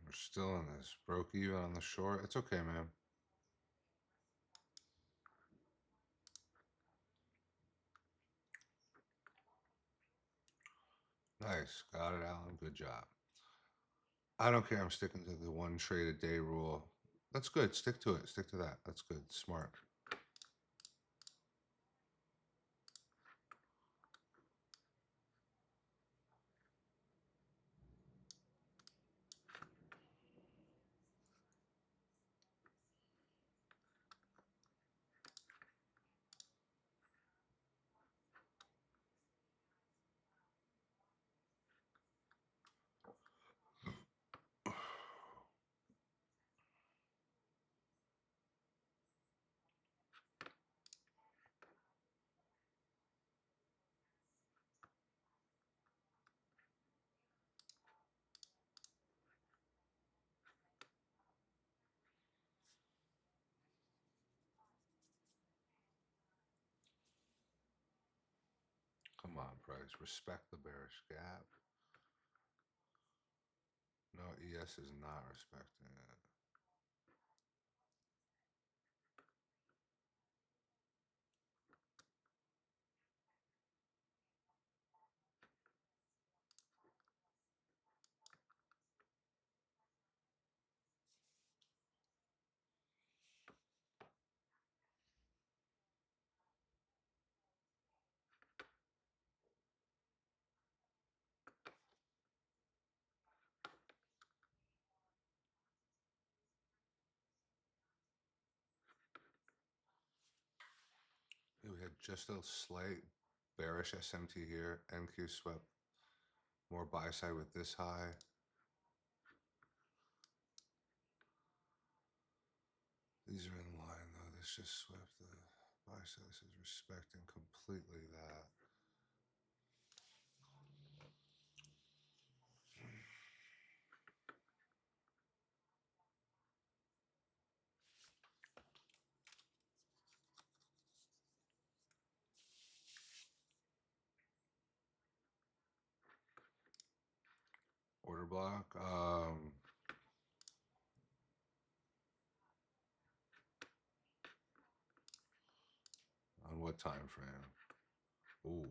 We're still in this. Broke even on the short. It's okay, man. Nice. Got it, Alan. Good job. I don't care. I'm sticking to the one trade a day rule. That's good. Stick to it. Stick to that. That's good. Smart. Come on, Price. Respect the bearish gap. No, ES is not respecting it. Yeah, we had just a slight bearish SMT here. NQ swept more buy side with this high. These are in line though. This just swept the buy side. This is respecting completely that. Order block. On what time frame? Ooh.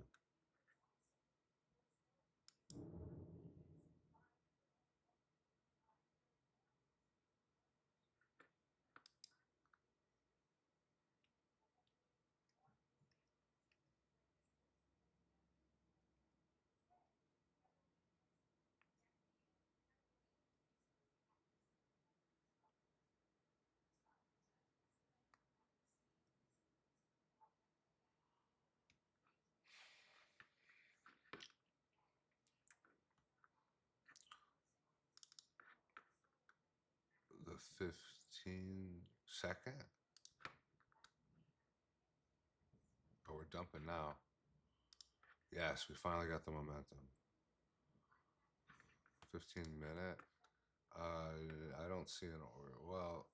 The 15-second. Oh, we're dumping now. Yes, we finally got the momentum. 15-minute. I don't see an order. Well,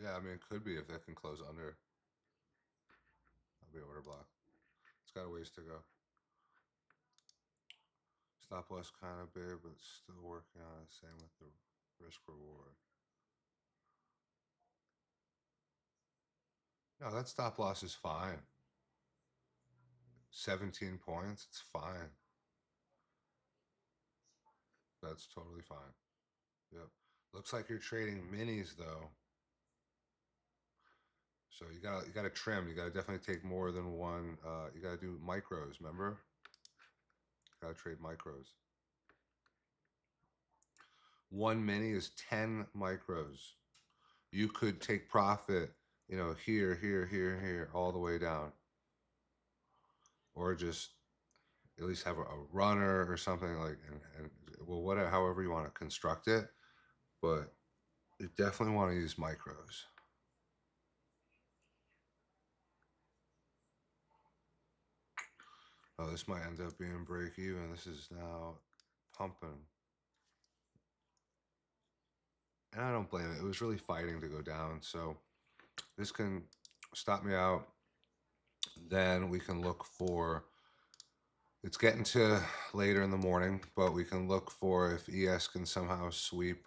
yeah, I mean, it could be if that can close under. That'll be order block. It's got a ways to go. Stop loss kind of big, but still working on it. Same with the risk reward. No, that stop loss is fine. 17 points, it's fine. That's totally fine. Yep. Looks like you're trading minis though. So you gotta trim. You gotta definitely take more than one. You gotta do micros. Remember, gotta trade micros. One mini is 10 micros. You could take profit, you know, here, here, here, here, all the way down, or just at least have a runner or something like, and well, whatever, however you want to construct it, but you definitely want to use micros. Oh, this might end up being break even. This is now pumping. And I don't blame it. It was really fighting to go down. So this can stop me out. Then we can look for, it's getting to later in the morning, but we can look for if ES can somehow sweep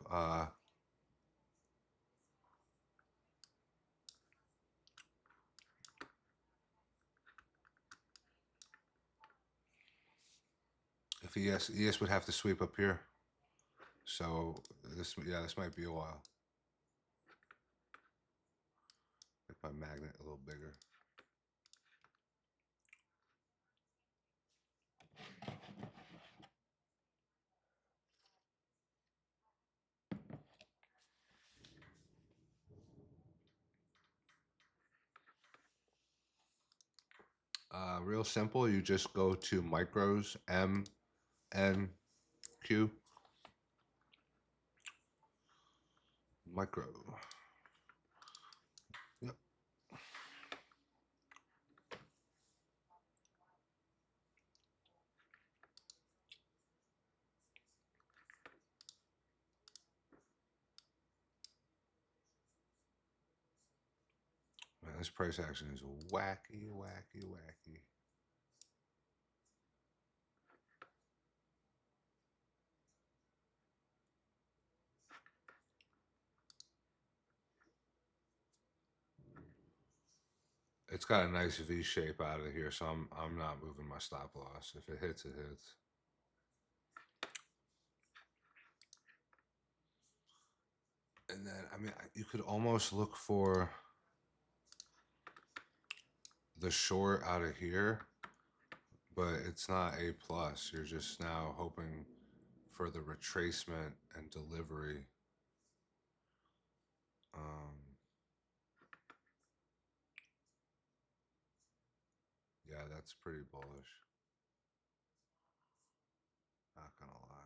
if ES would have to sweep up here. So this, yeah, this might be a while. Make my magnet a little bigger. Real simple. You just go to micros, M, N, Q, micro. Yep. Man, this price action is wacky, wacky, wacky. It's got a nice V shape out of here, so I'm not moving my stop loss. If it hits, it hits. And then, I mean, you could almost look for the short out of here, but it's not A plus. You're just now hoping for the retracement and delivery. Yeah, that's pretty bullish. Not gonna lie.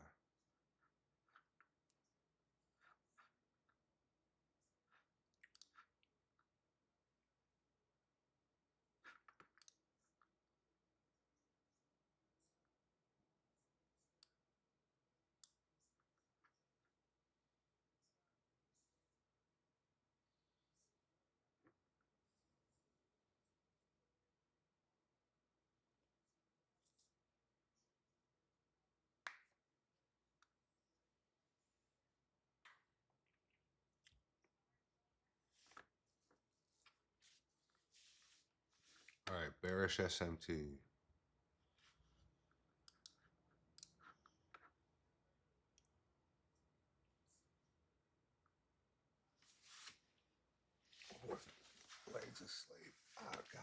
All right, bearish SMT. Legs asleep. Oh God.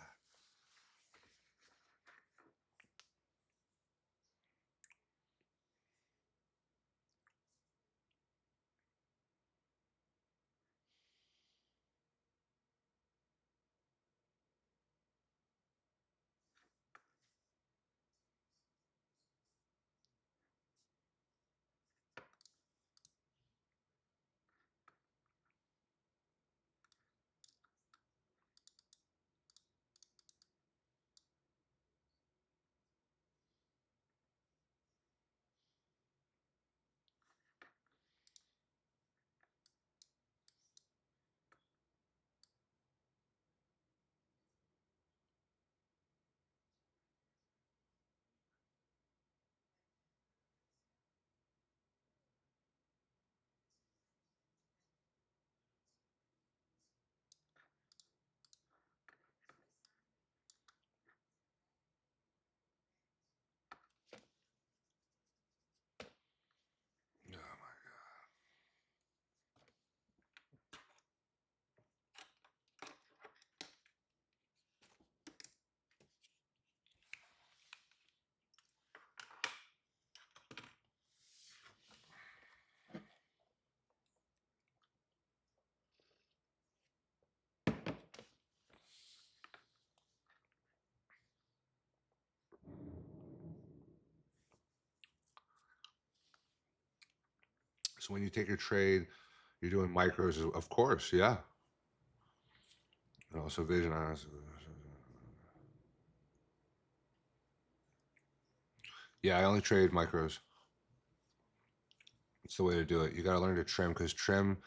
So when you take your trade, you're doing micros, of course, yeah. And also vision. Yeah, I only trade micros. It's the way to do it. You got to learn to trim because trim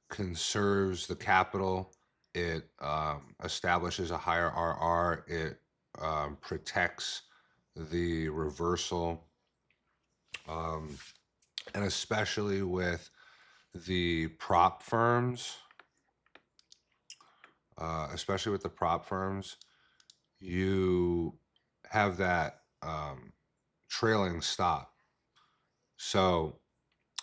conserves the capital. It establishes a higher RR. It protects the reversal, um, and especially with the prop firms, you have that trailing stop. So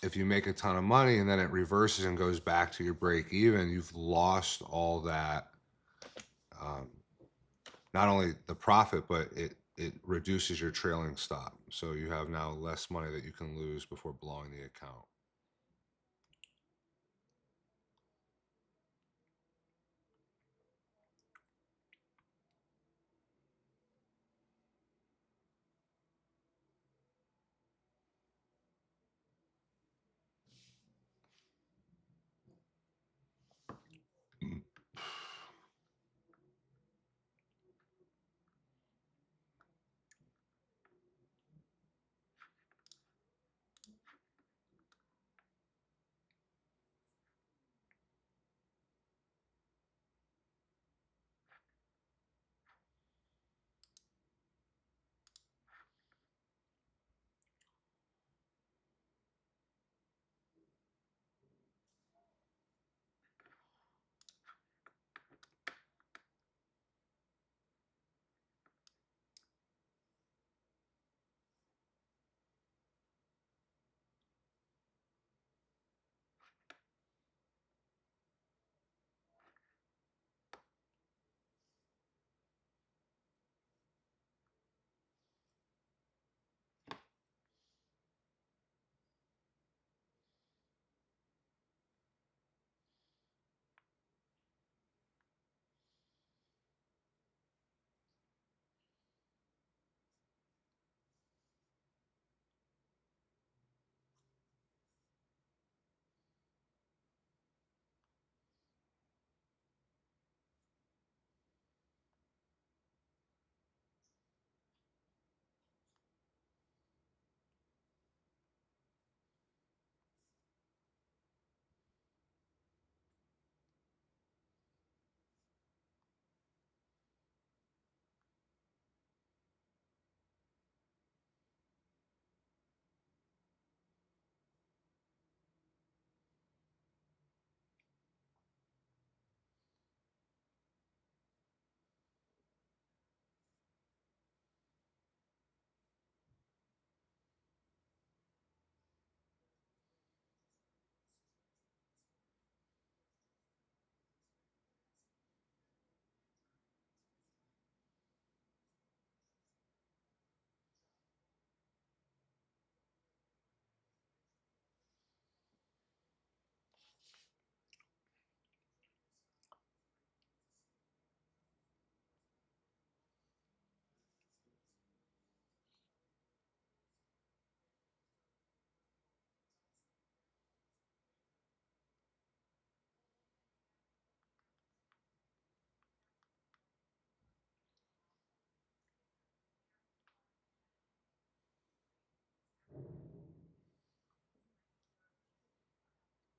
if you make a ton of money and then it reverses and goes back to your break even, you've lost all that. Um, Not only the profit, but it reduces your trailing stop. So you have now less money that you can lose before blowing the account.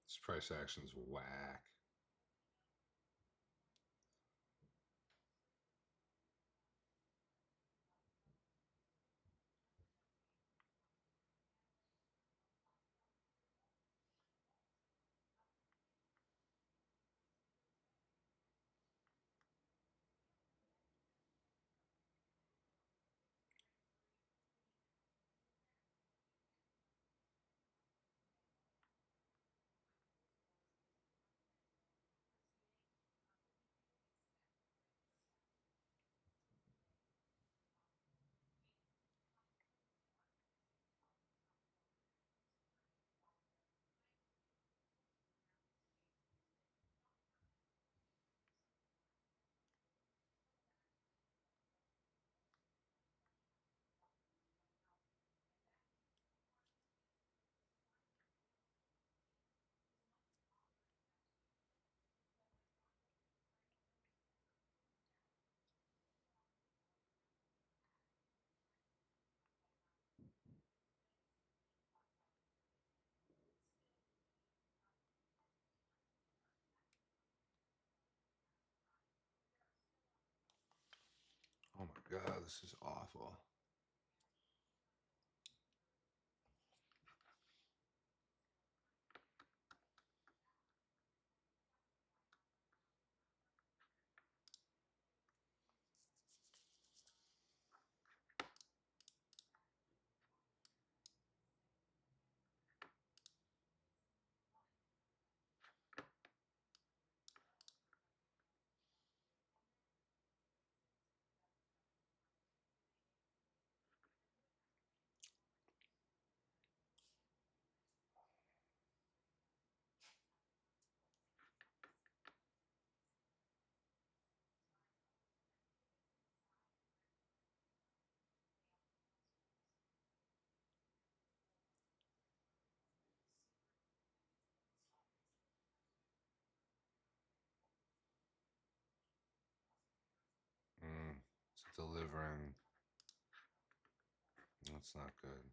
This price action's whack. God, this is awful. It's delivering. That's not good.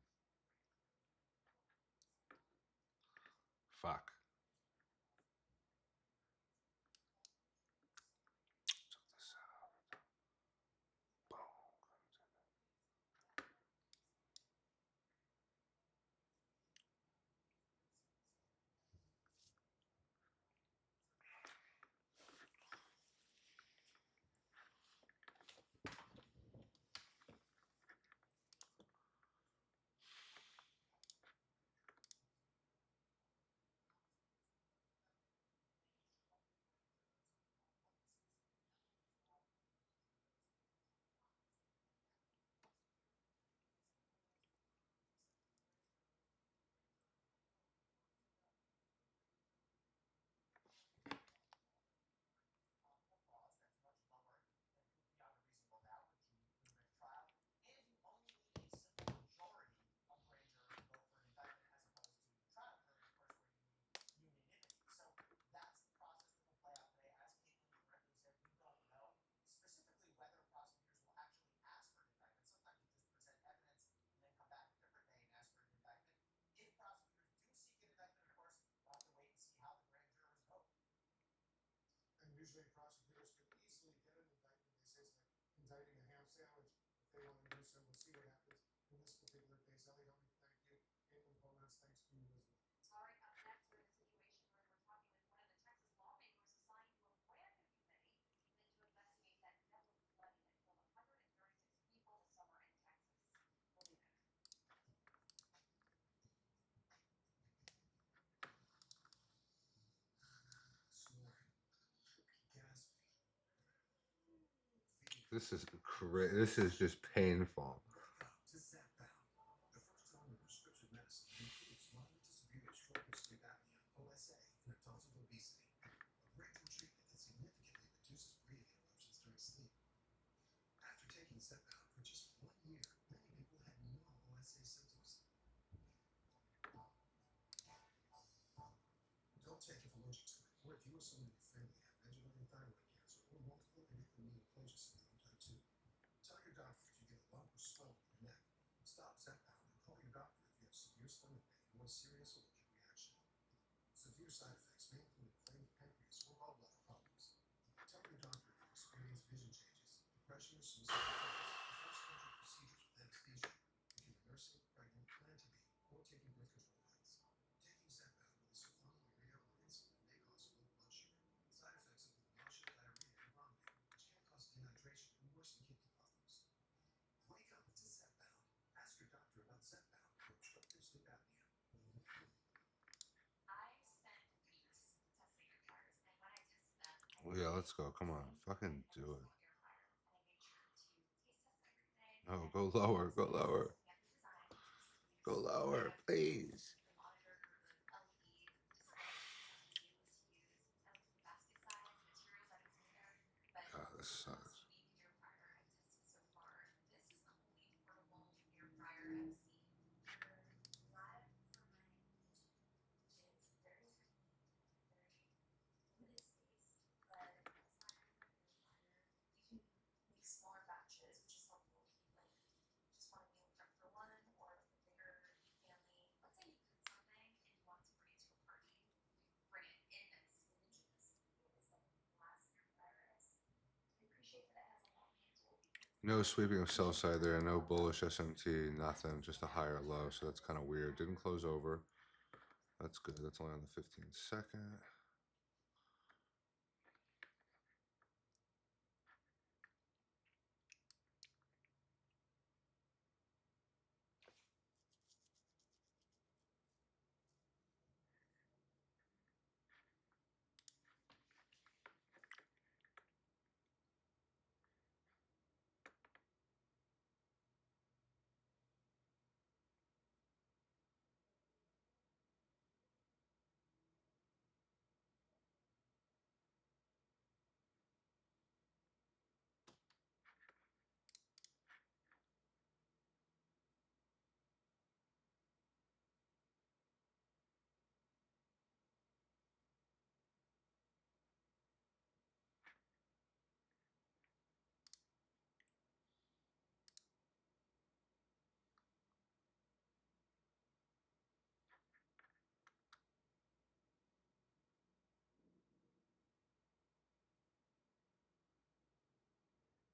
Fuck. Took this out. Boom. This is this is just painful. Well, yeah, let's go. Come on, fucking do it. No, go lower. Go lower. Go lower, please. God, this sucks. No sweeping of sell side there, no bullish SMT, nothing, just a higher low. So that's kind of weird. Didn't close over. That's good. That's only on the 15-second.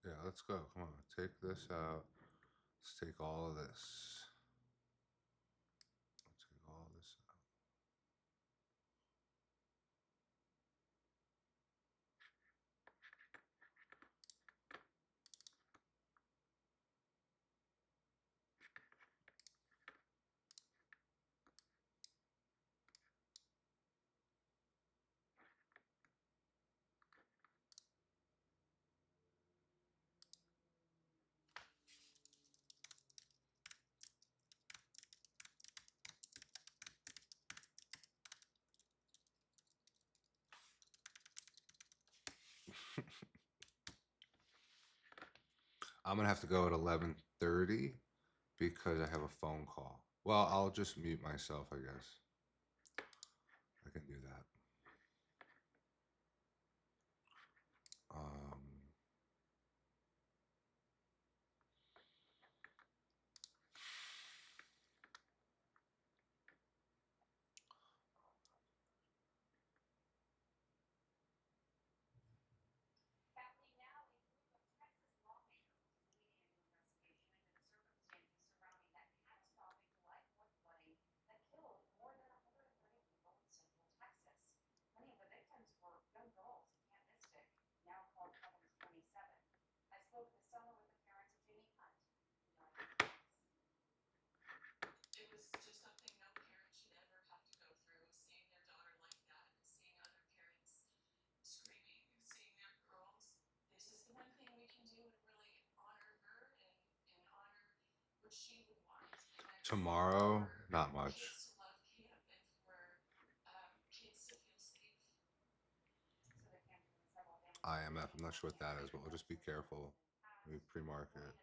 Yeah, let's go. Come on, take this out. Let's take all of this. Let's take all of this out. I'm gonna have to go at 11:30 because I have a phone call. Well, I'll just mute myself, I guess. I can do that. Um, Tomorrow, not much. IMF, I'm not sure what that is, but we'll just be careful. We pre-market.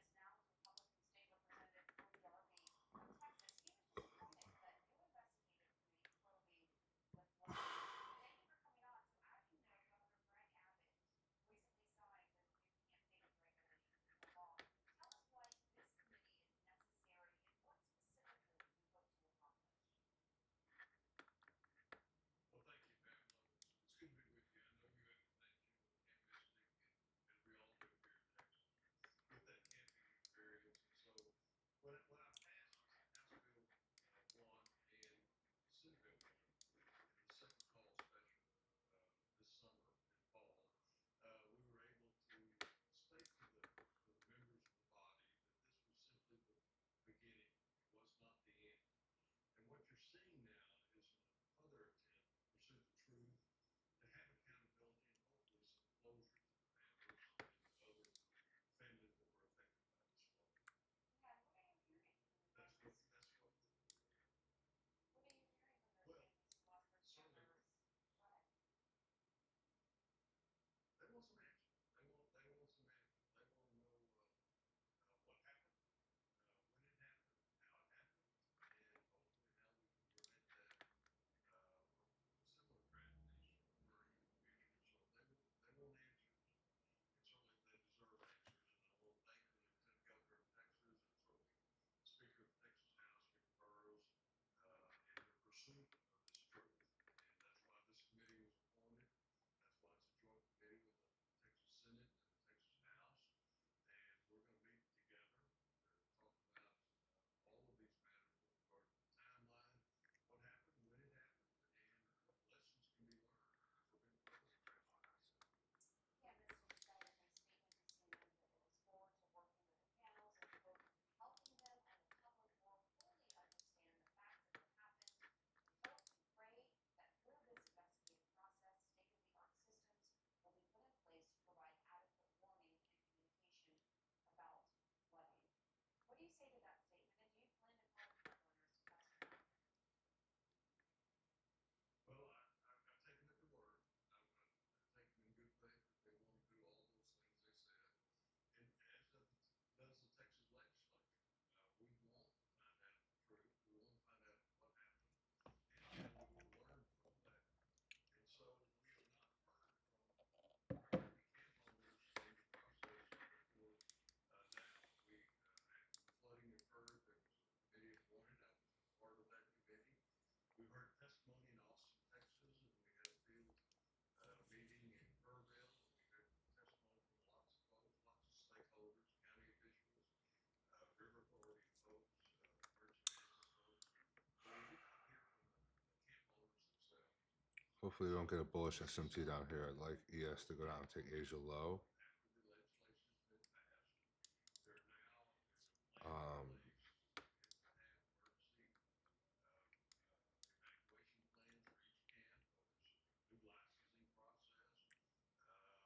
Hopefully we don't get a bullish SMT down here. I'd like ES to go down and take Asia low.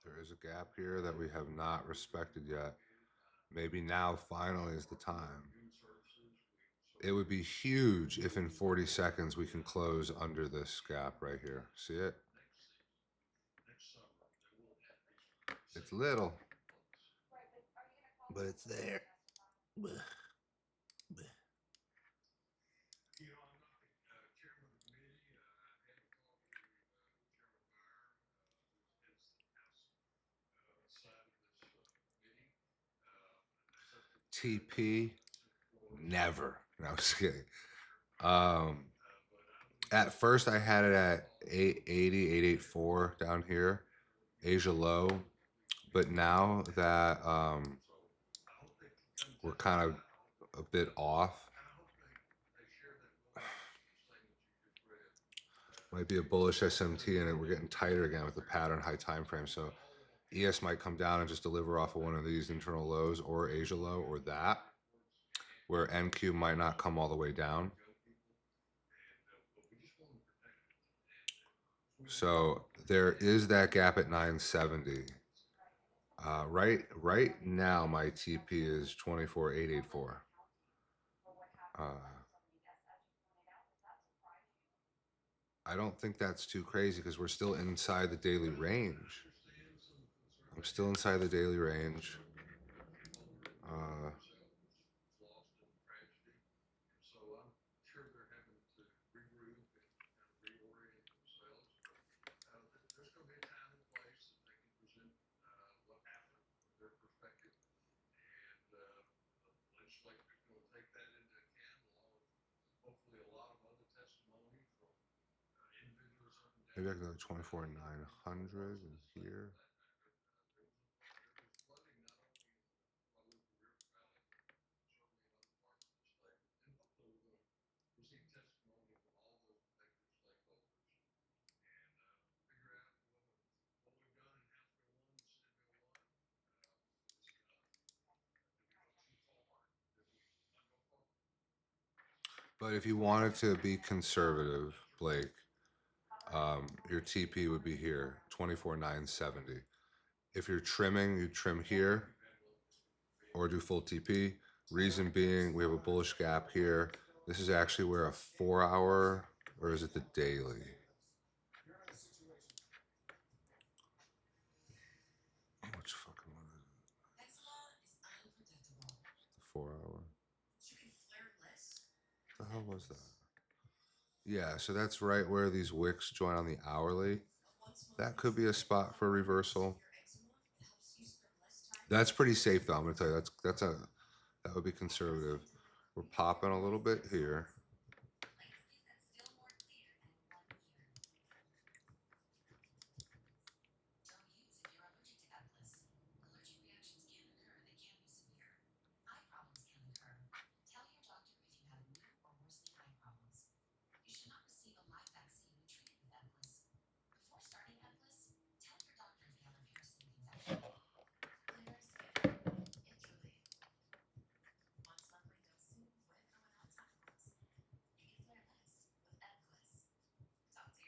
There is a gap here that we have not respected yet. Maybe now finally is the time. It would be huge if in 40 seconds we can close under this gap right here. See it? It's little, but it's there. TP, never. No, I'm just kidding. At first I had it at 880, 884 down here, Asia low. But now that we're kind of a bit off, might be a bullish SMT and we're getting tighter again with the pattern high time frame. So ES might come down and just deliver off of one of these internal lows or Asia low or that, where NQ might not come all the way down. So there is that gap at 970. Right now my TP is 24,884. I don't think that's too crazy because we're still inside the daily range. I'm still inside the daily range. Maybe I can go 24,900 in here. But if you wanted to be conservative, Blake, your TP would be here, 24,970. If you're trimming, you trim here or do full TP. Reason being, we have a bullish gap here. This is actually where a 4 hour, or is it the daily? Which fucking one is it? The 4 hour. The hell was that? Yeah, so that's right where these wicks join on the hourly. That could be a spot for reversal. That's pretty safe though. I'm gonna tell you that would be conservative. We're popping a little bit here.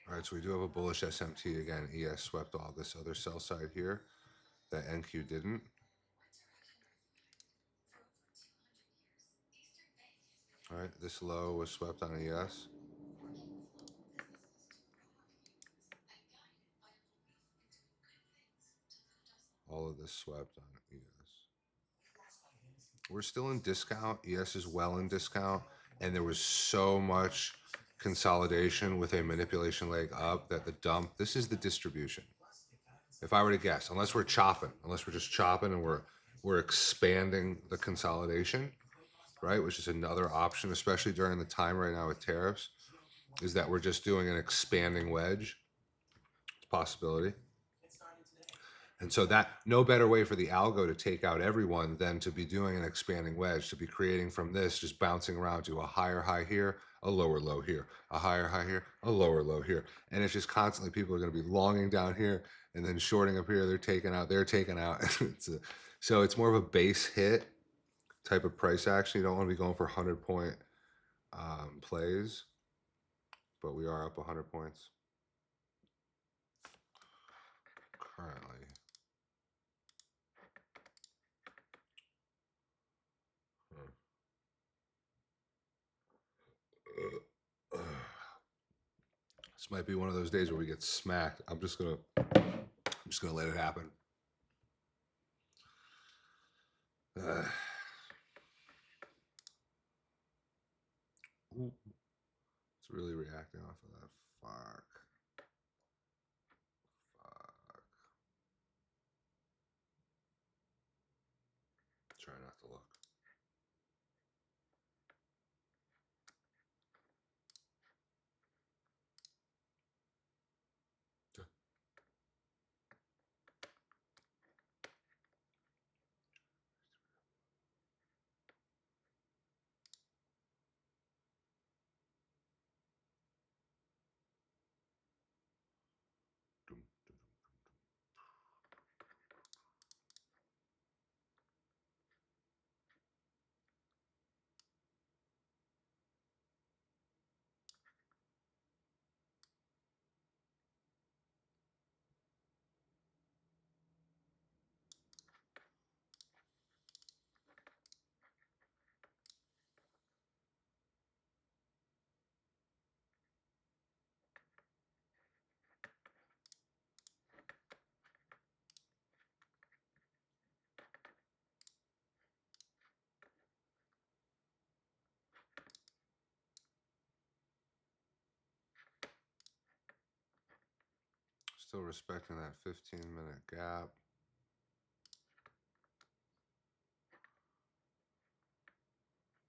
All right, so we do have a bullish SMT again. ES swept all this other sell side here that NQ didn't. All right, this low was swept on ES. All of this swept on ES. We're still in discount. ES is well in discount. And there was so much consolidation with a manipulation leg up that the dump, this is the distribution. If I were to guess, unless we're just chopping and we're expanding the consolidation, right? Which is another option, especially during the time right now with tariffs, is that we're just doing an expanding wedge. It's a possibility. And so that no better way for the algo to take out everyone than to be doing an expanding wedge, to be creating from this, just bouncing around to a higher high here, a lower low here, a higher high here, a lower low here. And it's just constantly people are going to be longing down here and then shorting up here. They're taking out, they're taking out. So it's more of a base hit type of price action. You don't want to be going for 100-point plays, but we are up 100 points currently. This might be one of those days where we get smacked. I'm just gonna let it happen. Ooh, it's really reacting off of that. Fuck. Try not to look. Still respecting that 15-minute gap.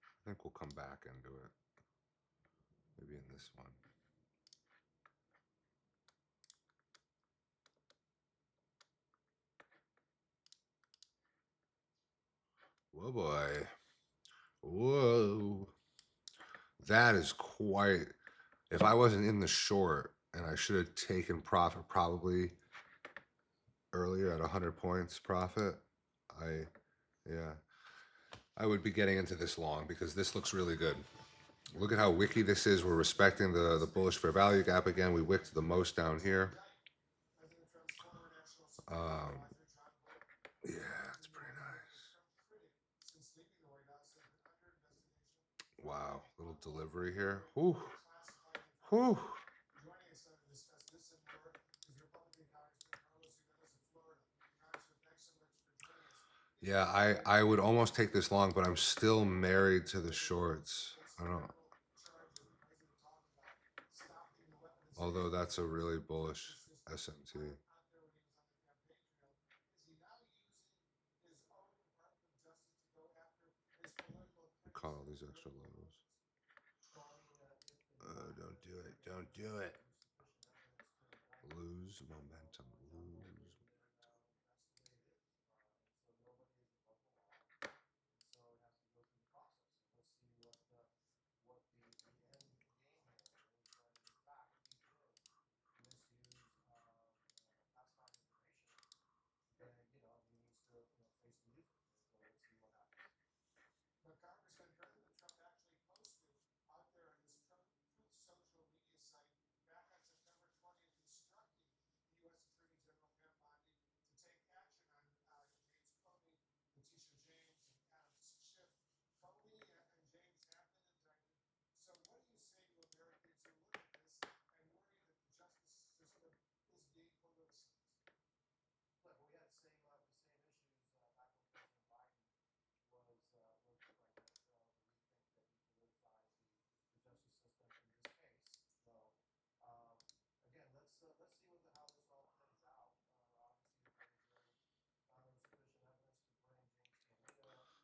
I think we'll come back into it. Maybe in this one. Whoa, boy. Whoa. That is quite. If I wasn't in the short and I should have taken profit probably earlier at 100 points profit, I would be getting into this long because this looks really good. Look at how wicky this is. We're respecting the bullish fair value gap again. We wicked the most down here. Yeah, it's pretty nice. Wow, little delivery here. Whew. Whew. Yeah, I would almost take this long, but I'm still married to the shorts. I don't know. Although that's a really bullish SMT. Caught all these extra lows. Don't do it. Don't do it. Lose momentum. Lose.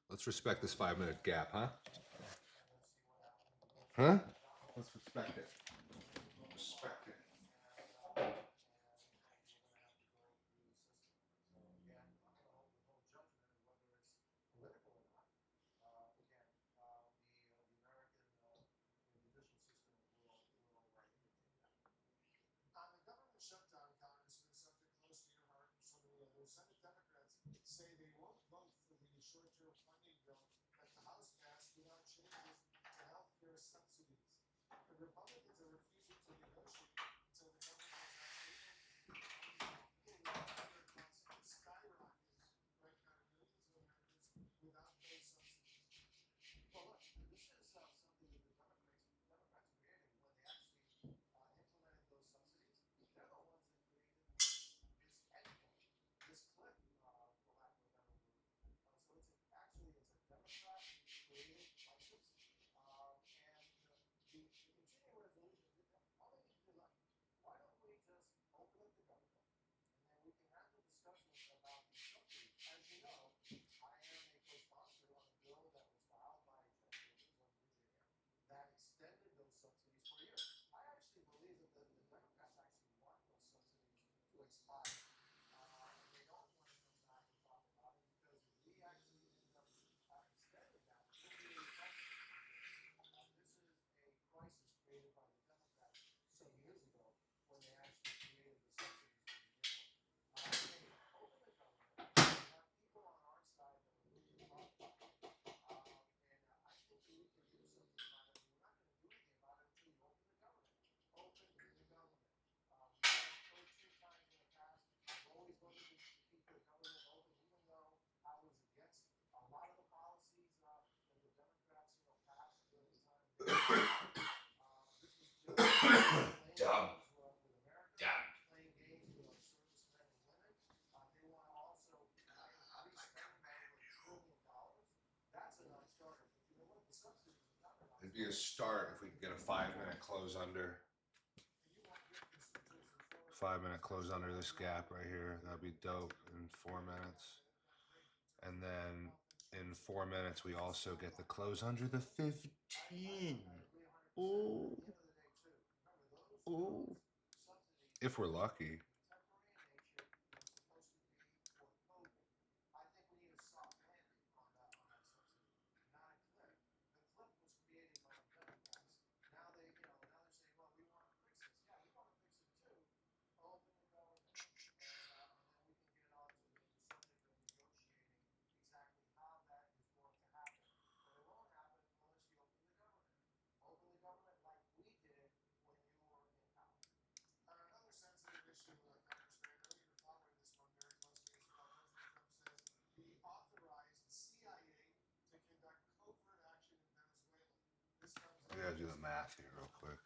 Let's respect this 5-minute gap, huh? Huh? Let's respect it. Respect it. Dumb. Dumb. It'd be a start if we could get a 5-minute close under. 5-minute close under this gap right here. That'd be dope in 4 minutes. And then in 4 minutes, we also get the close under the 15. Ooh. Ooh. If we're lucky. I gotta do the math here real quick.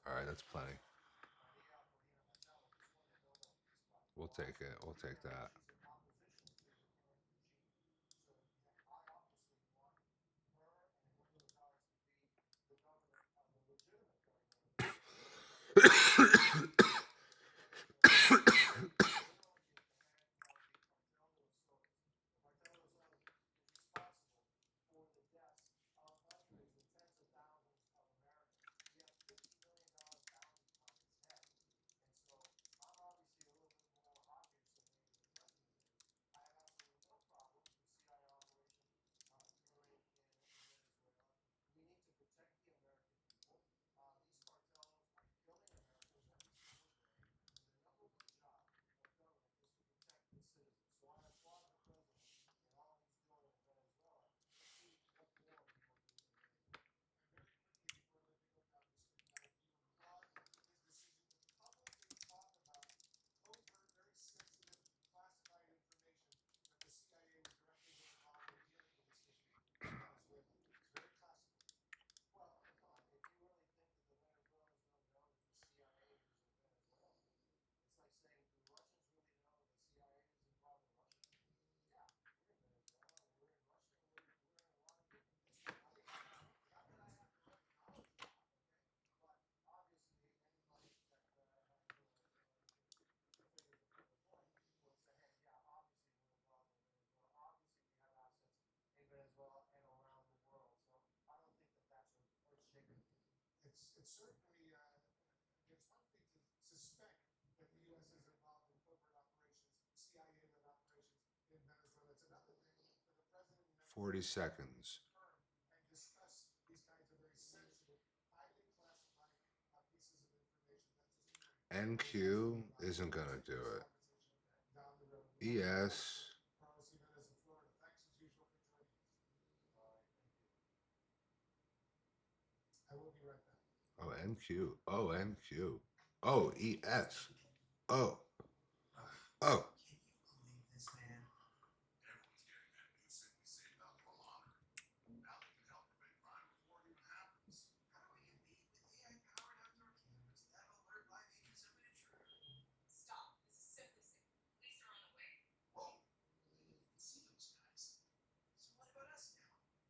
All right, that's plenty. We'll take it. We'll take that. 40 seconds. NQ isn't gonna do it. ES. Oh, NQ. Oh, NQ. Oh, ES. Oh. Oh.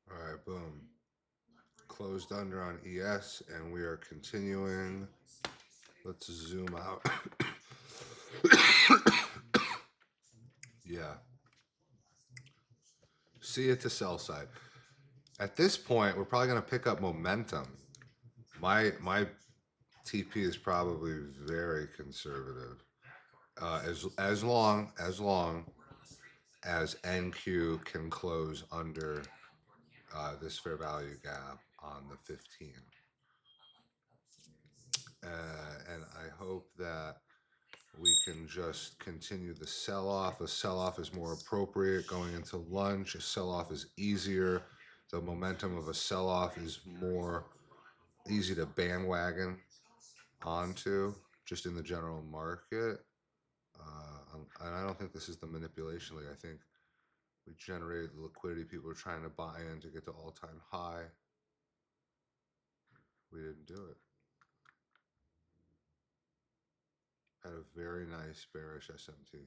All right, boom. Closed under on ES, and we are continuing. Let's zoom out. Yeah. See it to sell side. At this point, we're probably going to pick up momentum. My TP is probably very conservative. As long as NQ can close under this fair value gap on the 15. And I hope that we can just continue the sell-off. A sell-off is more appropriate going into lunch. A sell-off is easier. The momentum of a sell-off is more easy to bandwagon onto just in the general market. And I don't think this is the manipulation league. I think we generated the liquidity. People are trying to buy in to get to all-time high. We didn't do it. Had a very nice bearish SMT.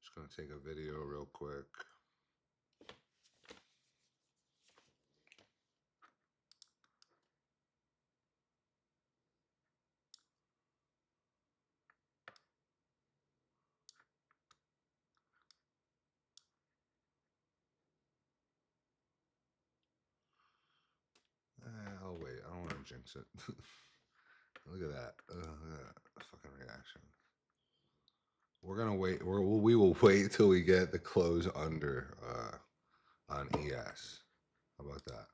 Just gonna take a video real quick. I'll wait. I don't want to jinx it. Look at that. Look at that fucking reaction. We're gonna wait. We will wait till we get the close under on ES. How about that?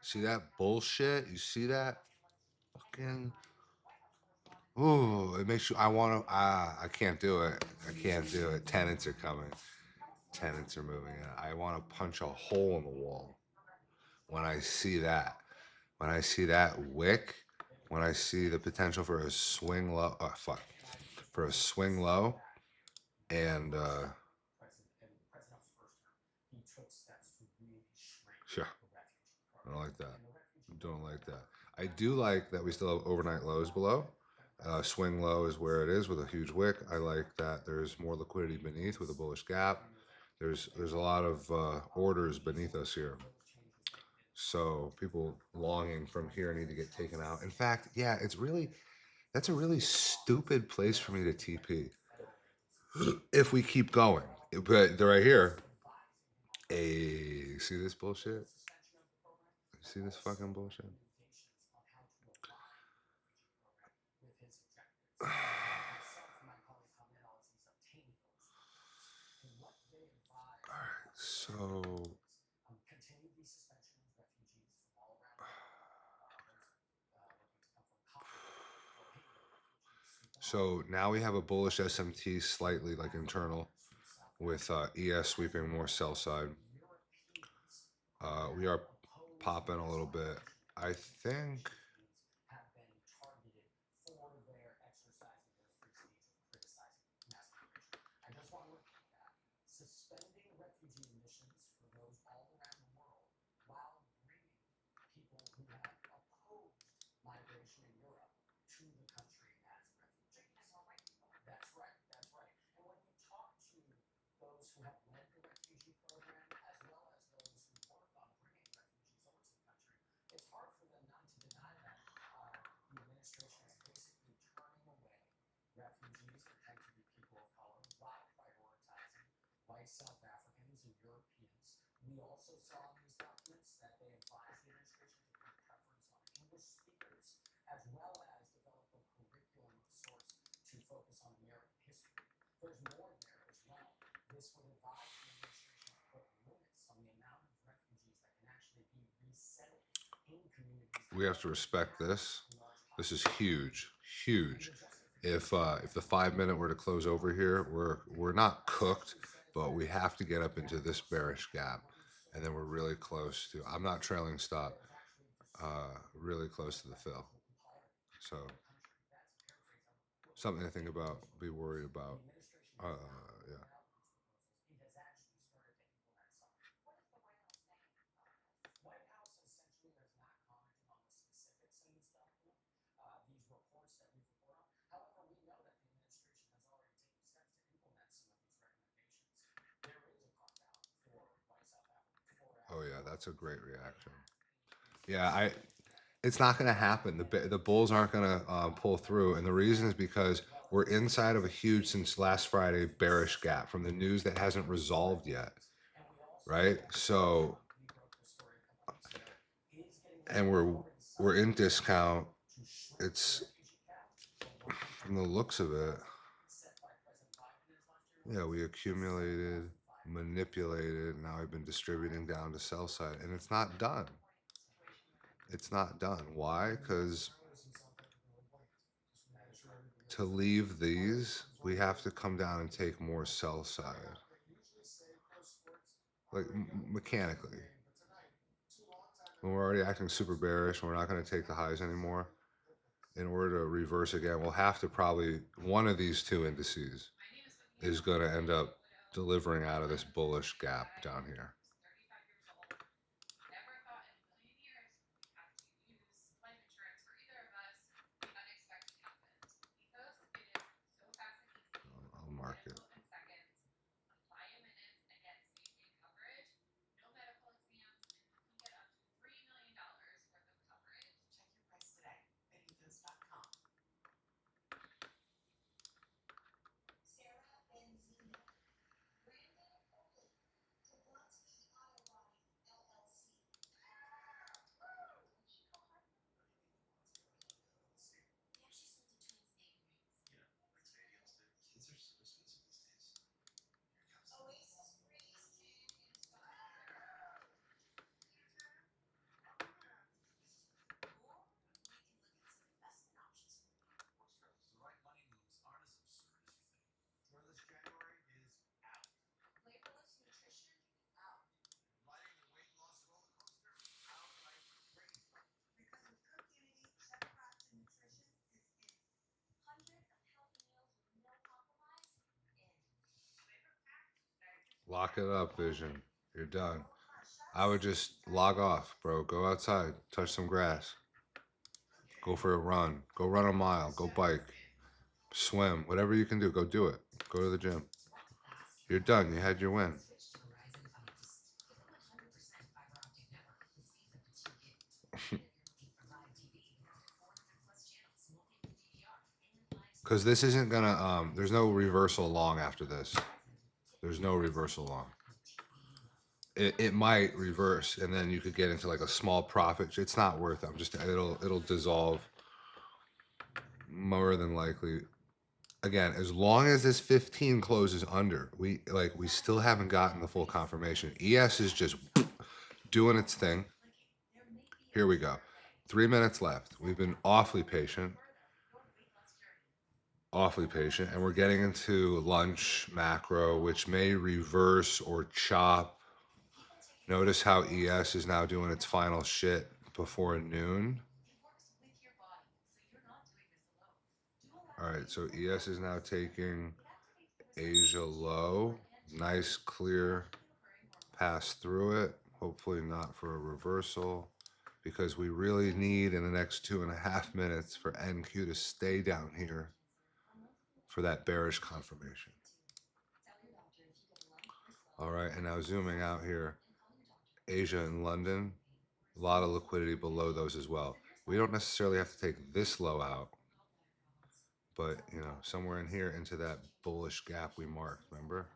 See that bullshit? You see that? Fucking. Ooh, it makes you. I want to. I can't do it. I can't do it. Tenants are coming. Tenants are moving in. I want to punch a hole in the wall when I see that. When I see that wick. When I see the potential for a swing low. Oh, fuck. For a swing low. And, sure. I don't like that. Don't like that. I do like that we still have overnight lows below. Swing low is where it is with a huge wick. I like that there's more liquidity beneath with a bullish gap. There's a lot of orders beneath us here. So people longing from here need to get taken out. In fact, yeah, that's a really stupid place for me to TP if we keep going. But they're right here. Hey, see this bullshit? See this fucking bullshit? So now we have a bullish SMT slightly like internal with ES sweeping more sell side. We are popping a little bit. I think. We have to respect this. This is huge, huge. If the 5 minute were to close over here, we're not cooked, but we have to get up into this bearish gap, and then we're really close to. I'm not trailing stop. Really close to the fill. So something to think about. Be worried about. Yeah. Oh yeah, that's a great reaction. Yeah, it's not going to happen. The Bulls aren't going to pull through, and the reason is because we're inside of a huge since last Friday bearish gap from the news that hasn't resolved yet, right? So, and we're in discount. it's from the looks of it, yeah, we accumulated, manipulated. Now we've been distributing down to sell side, and it's not done. It's not done. Why? Because to leave these, we have to come down and take more sell side, like mechanically. When we're already acting super bearish, we're not going to take the highs anymore. In order to reverse again, we'll have to probably one of these two indices is going to end up delivering out of this bullish gap down here. I'll mark it. Lock it up, Vision. You're done. I would just log off, bro. Go outside, touch some grass, go for a run, go run a mile, go bike, swim, whatever you can do, go do it. Go to the gym. You're done. You had your win. Because this isn't gonna. There's no reversal long after this. There's no reversal long. It might reverse, and then you could get into like a small profit. It's not worth it. It'll dissolve more than likely. Again, as long as this 15 closes under, we still haven't gotten the full confirmation. ES is just doing its thing. Here we go. 3 minutes left. We've been awfully patient, and we're getting into lunch macro, which may reverse or chop. Notice how ES is now doing its final shit before noon. All right, so ES is now taking Asia low. Nice, clear pass through it. Hopefully not for a reversal, because we really need in the next 2.5 minutes for NQ to stay down here for that bearish confirmation. All right, and now zooming out here, Asia and London, a lot of liquidity below those as well. We don't necessarily have to take this low out, but somewhere in here into that bullish gap we marked, remember?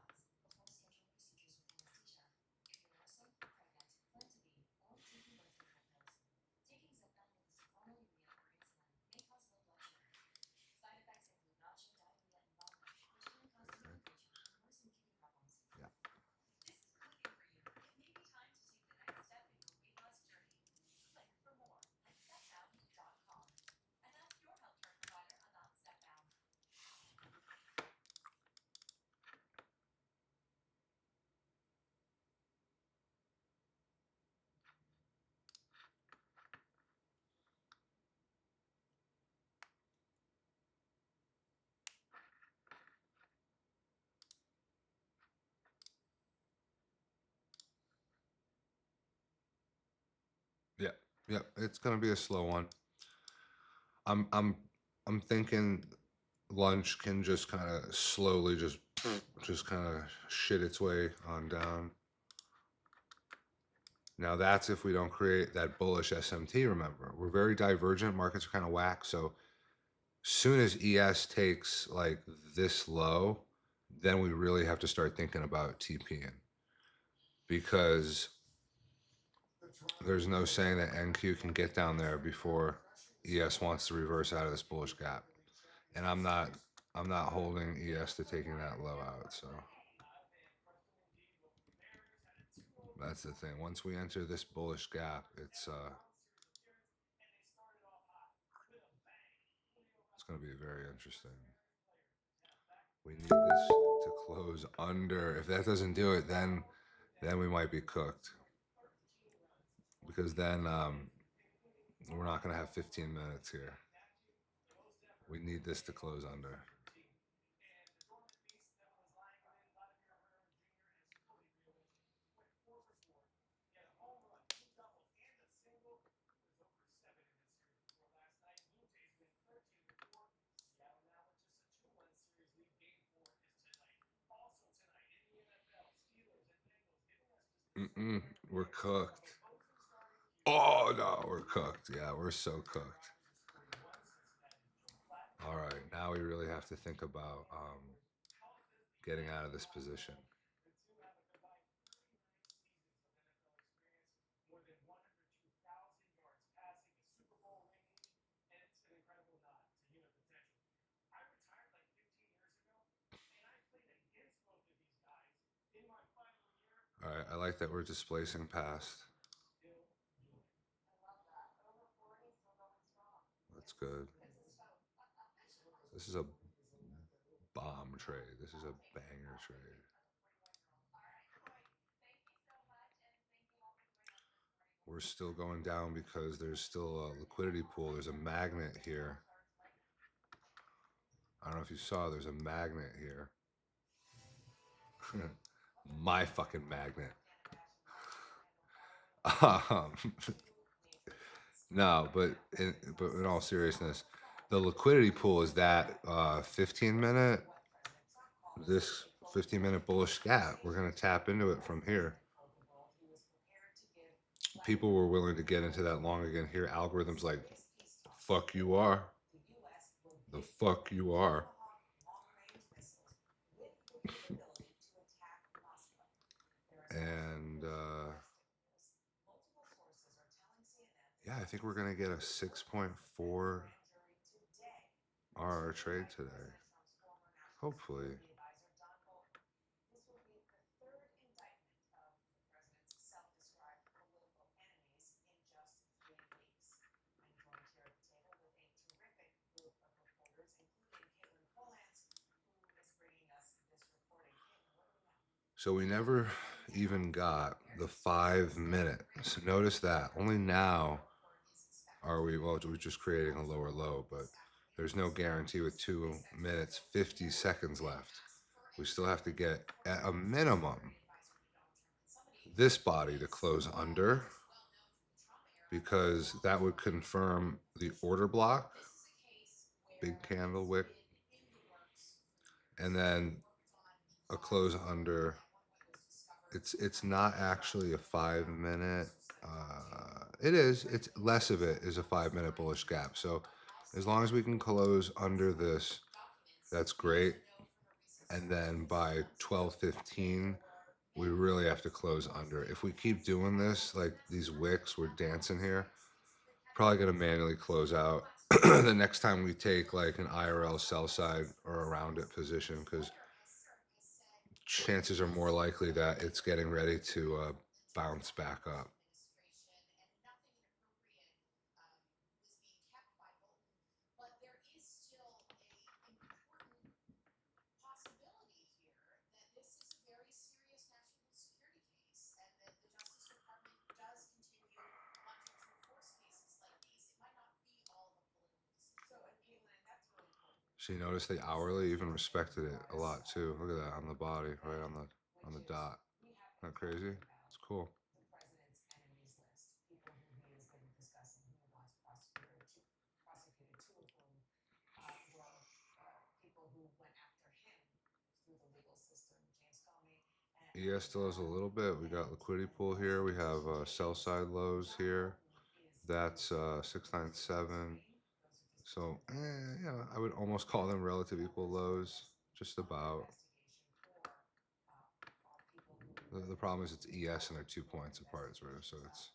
Yeah, yeah, it's gonna be a slow one. I'm thinking lunch can just kind of slowly just kind of shit its way on down. Now that's if we don't create that bullish SMT. Remember, we're very divergent. Markets are kind of whack. So soon as ES takes like this low, then we really have to start thinking about TPing, because there's no saying that NQ can get down there before ES wants to reverse out of this bullish gap, and I'm not holding ES to taking that low out. So that's the thing. Once we enter this bullish gap, it's going to be very interesting. We need this to close under. If that doesn't do it, then we might be cooked, because then we're not going to have 15 minutes here. We need this to close under. Mm-mm, we're cooked. Oh no, we're cooked. Yeah, we're so cooked. All right, now we really have to think about getting out of this position. All right, I like that we're displacing past. That's good. This is a bomb trade. This is a banger trade. We're still going down because there's still a liquidity pool. There's a magnet here. I don't know if you saw, there's a magnet here. My fucking magnet. Um, no, but in all seriousness, the liquidity pool is that 15-minute, this 15-minute bullish gap. We're gonna tap into it from here. People were willing to get into that long again here. Algorithms like, fuck you are. The fuck you are. And yeah, I think we're gonna get a 6.4 RR trade today. Hopefully. So we never even got the 5 minutes. Notice that. Only now are we, well, we're just creating a lower low, but there's no guarantee with 2 minutes, 50 seconds left. We still have to get, at a minimum, this body to close under, because that would confirm the order block, big candle wick, and then a close under. It's not actually a 5 minute. It is. It's less of it is a 5 minute bullish gap. So as long as we can close under this, that's great. And then by 12:15, we really have to close under. If we keep doing this, like these wicks, we're dancing here. Probably gonna manually close out the next time we take like an IRL sell side or around it position, because chances are more likely that it's getting ready to bounce back up. So you notice the hourly even respected it a lot too. Look at that on the body, right on the dot. Isn't that crazy? It's cool. ES still has a little bit. We got liquidity pool here. We have sell side lows here. That's 697. So, yeah, I would almost call them relative equal lows, just about. The problem is it's ES and they're 2 points apart, sort of. So it's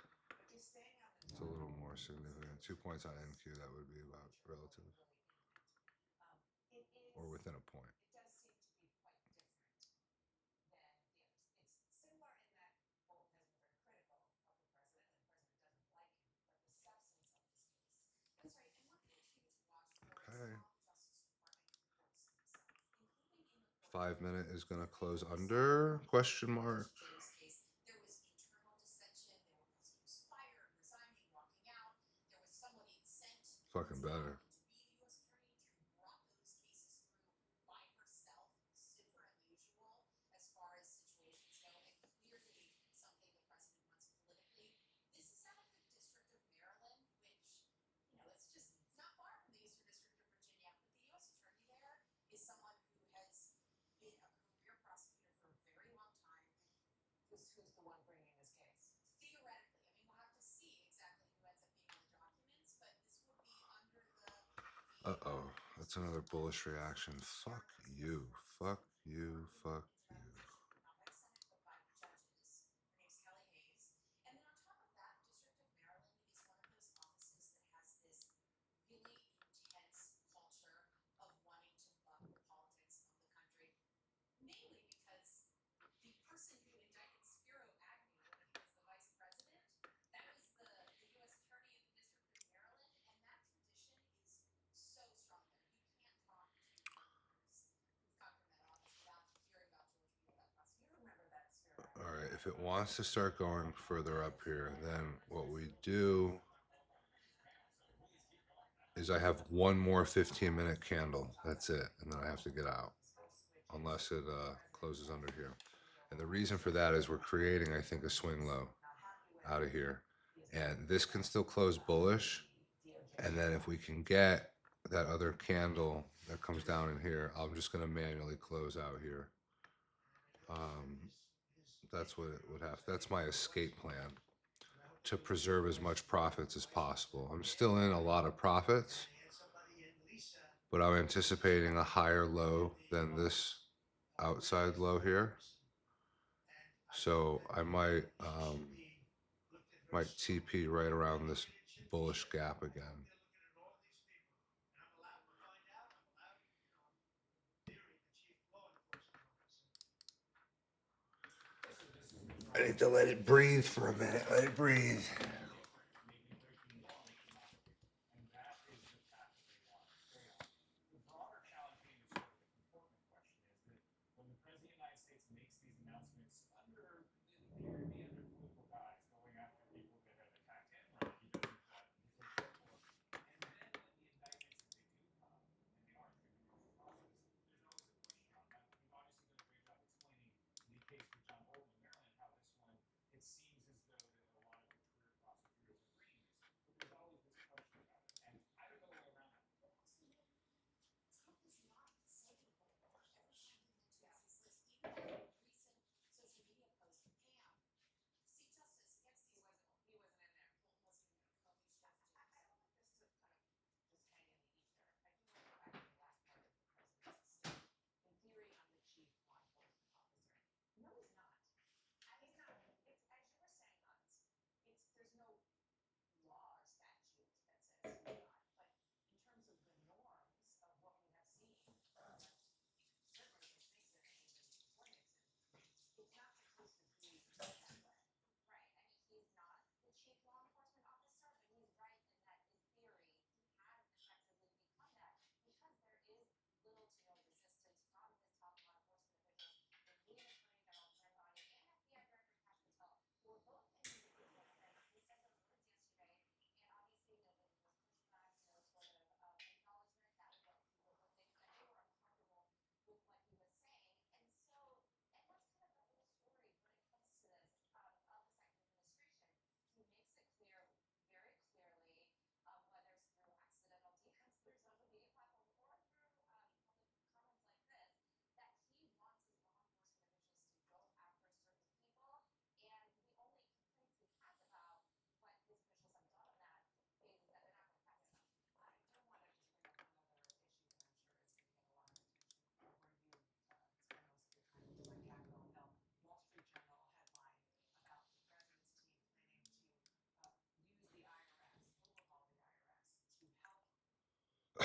It's a little more significant. 2 points on NQ, that would be about relative. Or within a point. Okay. 5 minute is going to close under question mark. Fucking better. Uh-oh, that's another bullish reaction. Fuck you. Fuck you. Fuck you. All right, if it wants to start going further up here, then what we do is I have one more 15-minute candle. That's it. And then I have to get out unless it closes under here. And the reason for that is we're creating, I think, a swing low out of here. And this can still close bullish. And then if we can get that other candle that comes down in here, I'm just going to manually close out here. That's what it would have. That's my escape plan, to preserve as much profits as possible. I'm still in a lot of profits, but I'm anticipating a higher low than this outside low here. So I might TP right around this bullish gap again. I need to let it breathe for a minute. Let it breathe.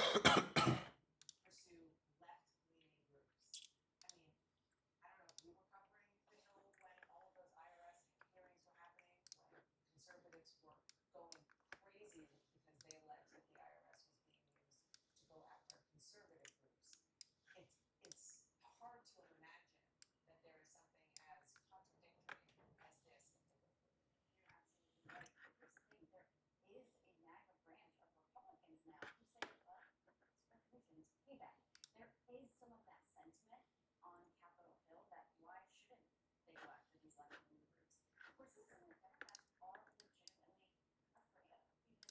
pursue left-leaning groups. I mean, I don't know if you were covering the Hill when all of those IRS hearings were happening, when conservatives were going crazy because they alleged that the IRS was being used to go after conservative groups. It's hard to imagine that there is something as contradictory as this. You're absolutely right. Here's the thing, there is a MAGA branch of Republicans now who say, it's reparations, payback. There is some of that sentiment on Capitol Hill that why shouldn't they go after these left-wing groups? Of course, this is something Democrats are legitimately afraid of, because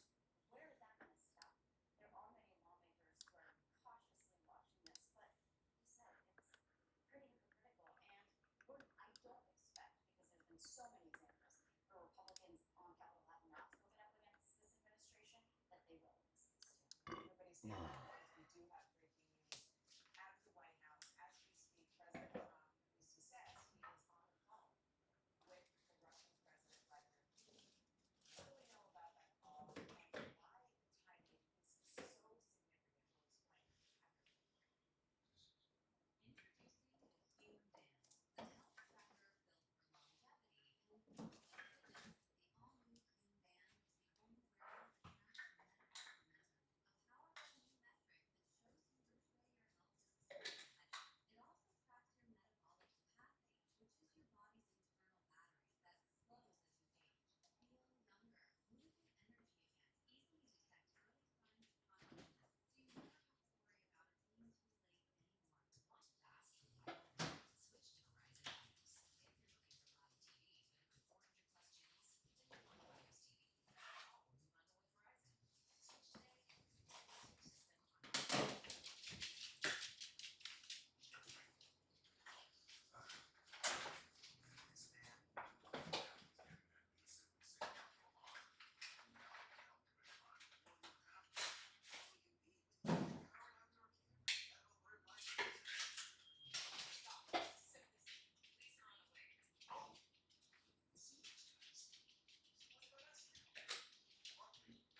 where is that going to stop? There are many lawmakers who are cautiously watching this, but you said it's pretty hypocritical, and I don't expect, because there's been so many examples where Republicans on Capitol have not spoken up against this administration, that they will in this case too. Everybody's standing by because we do have breaking news at the White House. As we speak, President Trump, at least he says, he is on the phone with the Russian President Vladimir Putin. What do we know about that call, and why the timing is so significant? We'll explain after. Introducing the Human Band, the health tracker built for longevity and physical fitness. The all-new Human Band is the only wearable that tracks your metabolic momentum, a powerful new metric that shows you which way your health is headed. It also tracks your metabolic capacity, which is your body's internal battery that slows as you age. Feel younger, move with energy again, easily detect early signs of chronic illness, so you never have to worry about it being too late anymore. Want fast, reliable, switch to Verizon Fios. If you're looking for live TV with 400 plus channels, then you want Fios TV.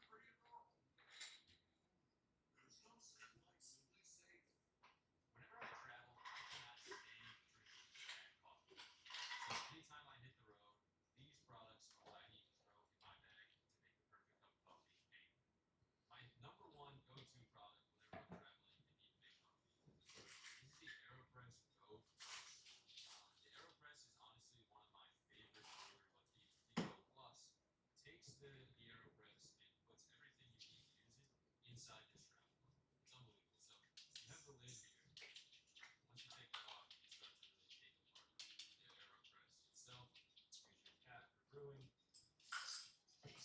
Or you bundle with Verizon. Switch today and system on this man. Police are on the way. Whenever I travel, I cannot stand drinking bad coffee. So anytime I hit the road, these products are what I need to throw in my bag to make the perfect cup of coffee anywhere. My number one go-to product whenever I'm traveling and need to make coffee is the AeroPress Go Plus. The AeroPress is honestly one of my favorite storage recipes. The Go Plus takes the AeroPress and puts everything you need to use it inside this travel bag. It's unbelievable. So you have the lid here. Once you take that off, you start to really take apart the AeroPress itself. Here's your cap for brewing. And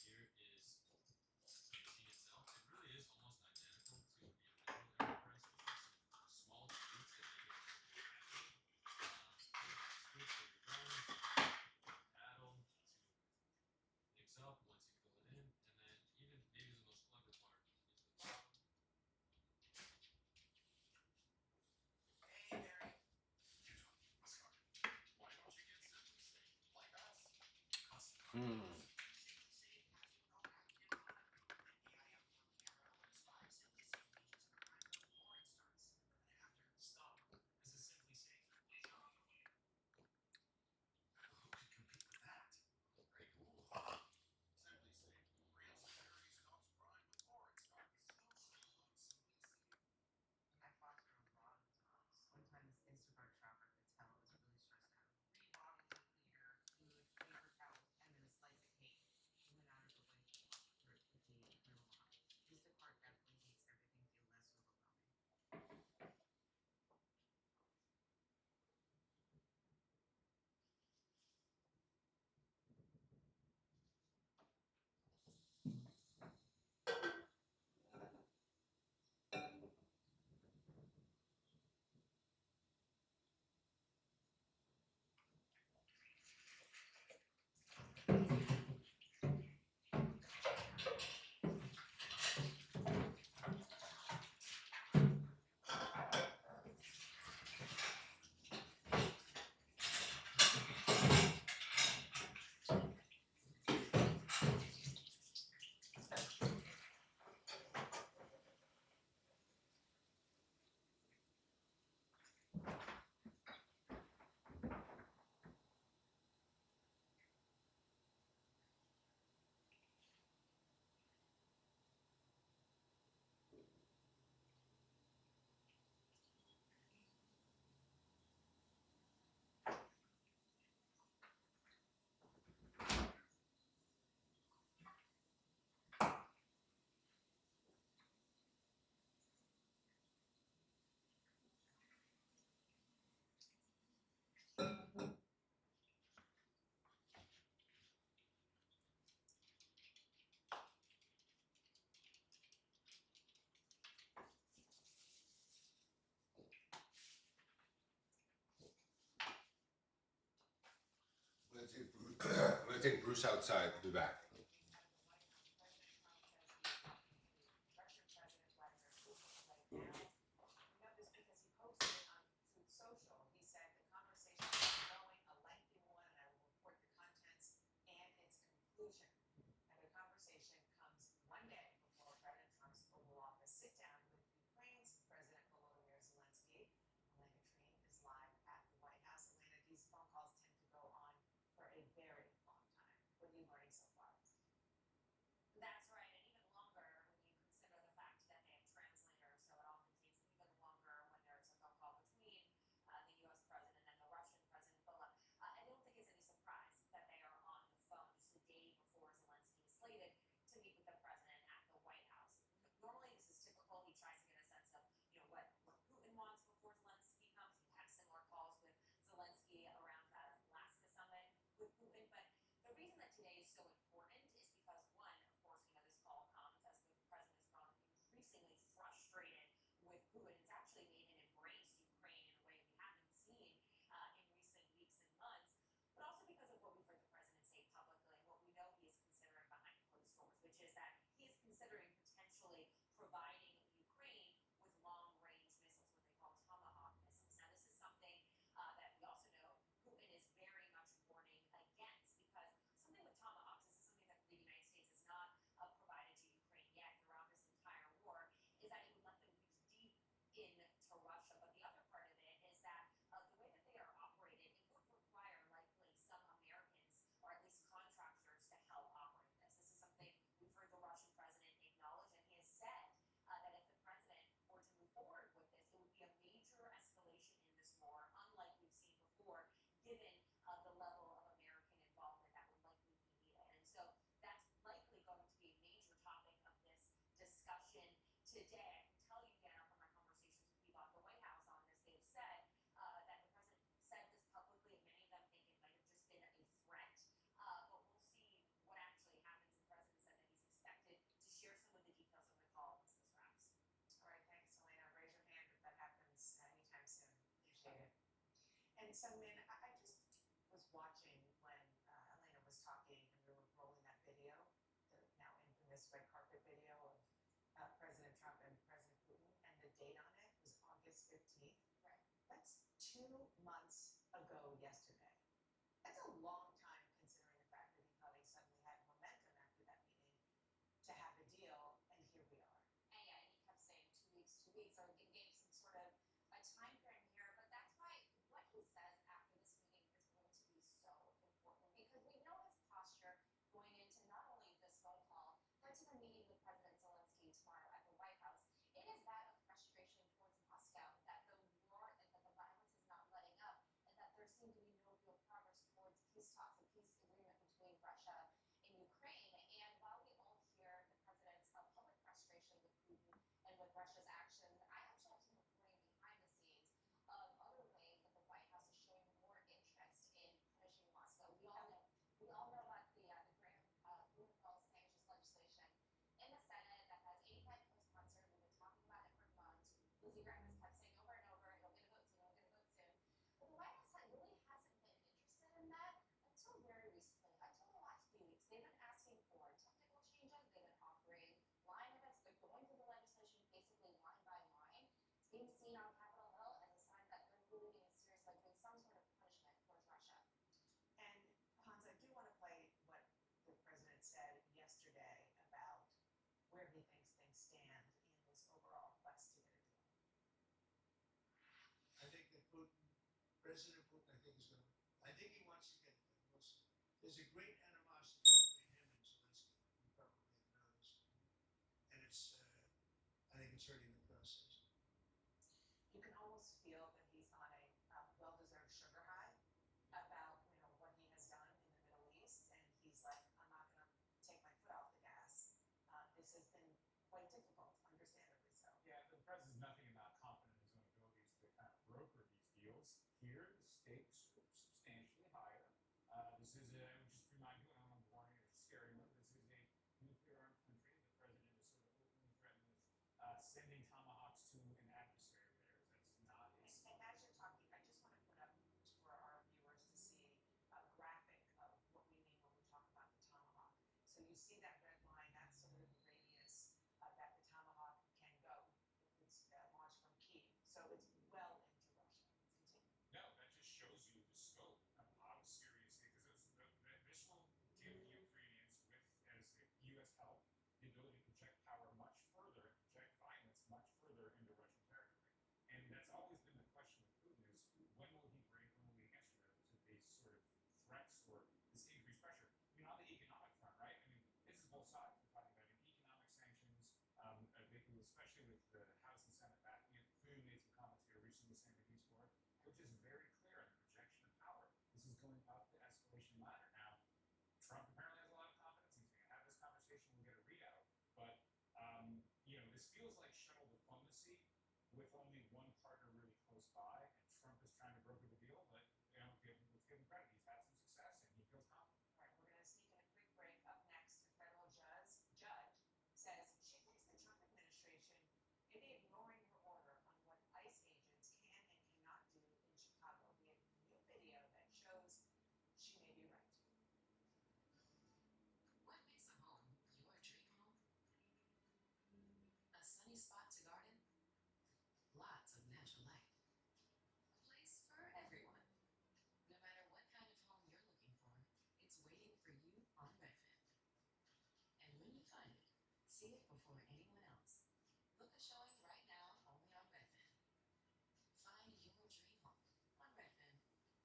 then here is the machine itself. It really is almost identical to the original AeroPress. Just some small tweaks that make it a little more accurate. Scoop for your grounds, paddle to mix up once you fill it in, and then even maybe the most clever part is the bottom. Hey, Mary. What's going on? Why don't you get Simply Safe like us? Simply Safe has your own active monitoring. AI outdoor camera alerts 5 Simply Safe agents every time the flooring starts. And after, stop. This is Simply Safe. These are on the way. Who could compete with that? Very cool. Simply Safe. Real security stops crime before it starts. Simply Safe. I foster a lot of dogs. Sometimes Instacart shopper could tell I was really stressed out. 3 bottles of cleaner, food, paper towels, and then a slice of cake. He went out of the way for it to be a lot. Instacart definitely makes everything feel less overwhelming. I'm gonna take Bruce outside. Be back. Out of the White House, President Trump says he's talking to Russian President Vladimir Putin right now. We know this because he posted it on Truth Social. He said the conversation is ongoing, a lengthy one, and I will report the contents and its conclusion. And the conversation comes one day before President Trump's Oval Office sit down with Ukraine's President Volodymyr Zelensky. Elena Treen is live at the White House. Elena, these phone calls tend to go on for a very long time. What are you learning so far? That's right, and even longer when you consider the fact that they have translators, so it often takes even longer when there's a phone call between the U.S. president and the Russian president. But look, I don't think it's any surprise that they are on the phone just a day before Zelensky is slated to meet with the president at the White House. Normally, this is typical. He tries to get a sense of, what Putin wants before Zelensky comes. He had similar calls with Zelensky around that Alaska summit with Putin, but the reason that today is so important is because, one, of course, this call comes as the president has grown increasingly frustrated with Putin. It's actually made him embrace Ukraine in a way we haven't seen in recent weeks and months, but also because of what we've heard the president say publicly and what we know he is considering behind closed doors, which is that he is considering potentially providing Ukraine with long-range missiles, what they call Tomahawk missiles. Now, this is something that we also know Putin is very much warning against, because something with Tomahawks, this is something that the United States has not provided to Ukraine yet throughout this entire war, is that it would let them reach deep into Russia. But the other part of it is that the way that they are operated, it would require likely some Americans, or at least contractors, to help operate this. This is something we've heard the Russian president acknowledge, and he has said that if the president were to move forward with this, it would be a major escalation in this war, unlike we've seen before, given the level of American involvement that would likely be needed. And so that's likely going to be a major topic of this discussion today. I can tell you, Dana, from my conversations with people at the White House on this, they've said that the president said this publicly, and many of them think it might have just been a threat. But we'll see what actually happens. The president said that he's expected to share some of the details of the call once this wraps. All right, thanks, Elena. Raise your hand if that happens anytime soon. Appreciate it. And so, Min, I just was watching when Elena was talking and we were rolling that video, the now infamous red carpet video of President Trump and President Putin, and the date on it was August 15th. Right. That's 2 months ago yesterday. That's a long time considering the fact that he thought he suddenly had momentum after that meeting to have a deal, and here we are. And yeah, he kept saying 2 weeks, or he gave some sort of a time frame here. But that's why what he says after this meeting is going to be so important, because we know his posture going into not only this phone call, but to the meeting with President Zelensky tomorrow at the White House. It is that of frustration towards Moscow, that the war and that the violence is not letting up, and that there seemed to be no real progress towards peace talks, a peace agreement between Russia and Ukraine. And while we all hear the president's public frustration with Putin and with Russia's actions, I actually have some reporting behind the scenes of other ways that the White House is showing more interest in punishing Moscow. We all know about the Graham-Blumenthal sanctions legislation in the Senate that has 85 co-sponsors. We've been talking about it for months. Lindsey Graham has kept saying over and over, it'll get a vote soon, it'll get a vote soon. But the White House really hasn't been interested in that until very recently, until the last few weeks. They've been asking for technical changes. They've been offering line items. They're going through the legislation basically line by line. It's being seen on Capitol Hill as a sign that they're really being serious about doing some sort of punishment towards Russia. And Hans, I do want to play what the president said yesterday about where he thinks things stand in this overall quest to get a deal. I think that President Putin, I think he wants to get a deal. There's a great animosity between him and Zelensky. You probably have noticed. And I think it's hurting the process. You can almost feel that he's on a well-deserved sugar high about what he has done in the Middle East, and he's like, I'm not going to take my foot off the gas. This has been quite difficult, understandably so. Yeah, the president's nothing about confident in his own abilities to kind of broker these deals. Here, the stakes are substantially higher. This is I would just remind you, and I'm warning you, it's a scary one. This is a nuclear-armed country. The president is sort of openly threatened with sending tomahawks to an adversary of theirs. That's not his. And as you're talking, I just want to put up for our viewers to see a graphic you see that red line, that's sort of the radius that the Tomahawk can go. It's launched from Kyiv, so it's well into Russia. Continue. No, that just shows you the scope of how seriously, because this will give the Ukrainians, with as the U.S. help, the ability to project power much further and project violence much further into Russian territory. And that's always been the question with Putin: is when will he break? When will he answer to these sort of threats or this increased pressure? I mean, on the economic front, right? I mean, this is both sides. We're talking about economic sanctions, especially with the House and Senate backing it. Putin made some comments here recently saying that he's for it, which is very clear in the projection of power. This is going up the escalation ladder. Now, Trump apparently has a lot of confidence. He's going to have this conversation. We'll get a readout. But, this feels like shuttle diplomacy with only one partner really close by. And Trump is trying to broker the deal. But, let's give him credit. He's had some success and he feels confident. All right, we're going to sneak in a quick break. Up next, a federal judge says she thinks the Trump administration may be ignoring her order on what ICE agents can and cannot do in Chicago. We have new video that shows she may be right. What makes a home your dream home? A sunny spot to garden? Lots of natural light. A place for everyone. No matter what kind of home you're looking for, it's waiting for you on Redfin. And when you find it, see it before anyone else. Look a showing right now only on Redfin. Find your dream home on Redfin,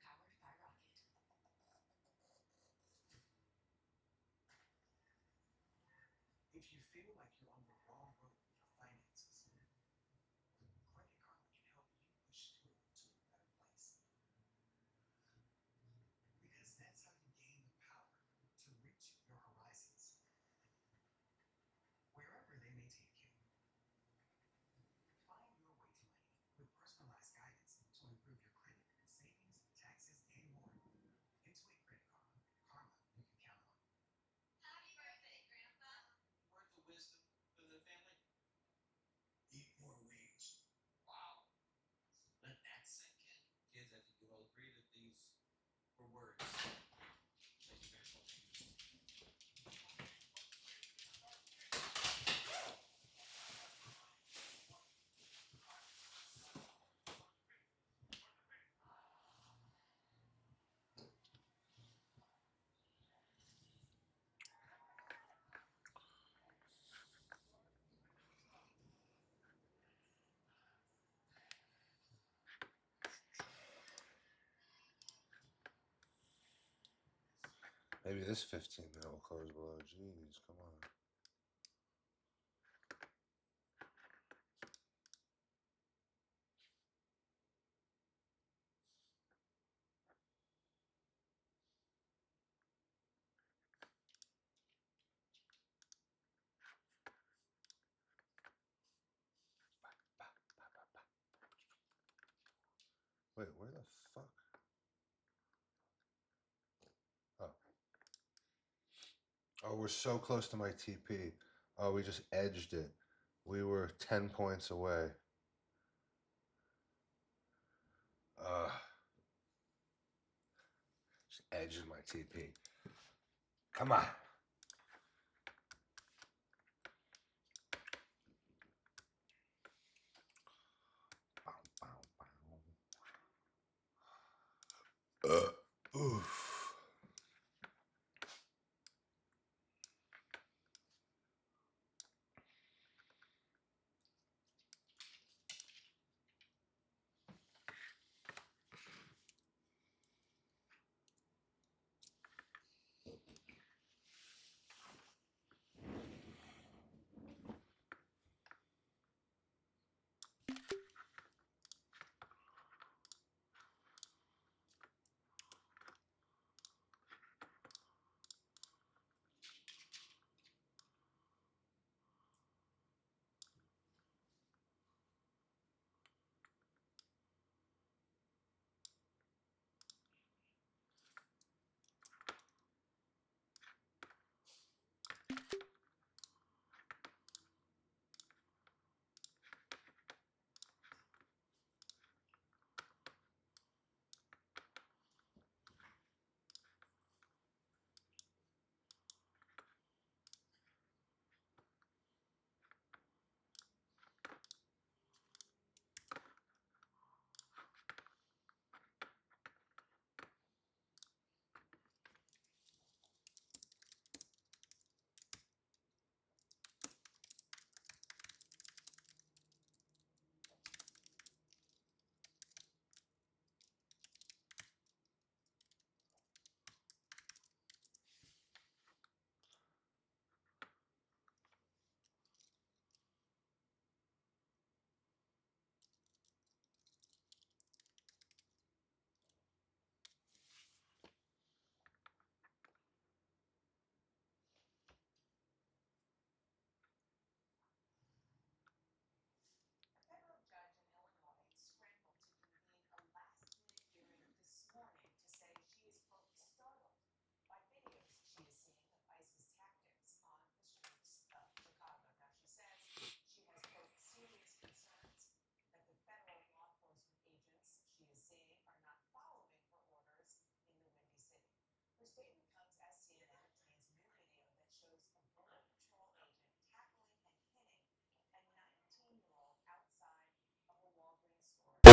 powered by Rocket. If you feel like you're on the wrong road with your finances, Credit Karma can help you push through to a better place. Because that's how you gain the power to reach your horizons, wherever they may take you. Find your way to money with personalized guidance to improve your credit, savings, taxes, and more. Intuit Credit Karma, karma you can count on. Happy birthday, Grandpa. Words of wisdom for the family. Eat more wings. Wow. Let that sink in. Kids, I think you'll all agree that these were words that you guys will use. Maybe this 15-minute will close below. Jeez, come on. Wait, where the fuck? Oh. Oh, we're so close to my TP. Oh, we just edged it. We were 10 points away. Just edged my TP. Come on. Bow, bow, bow. Oof.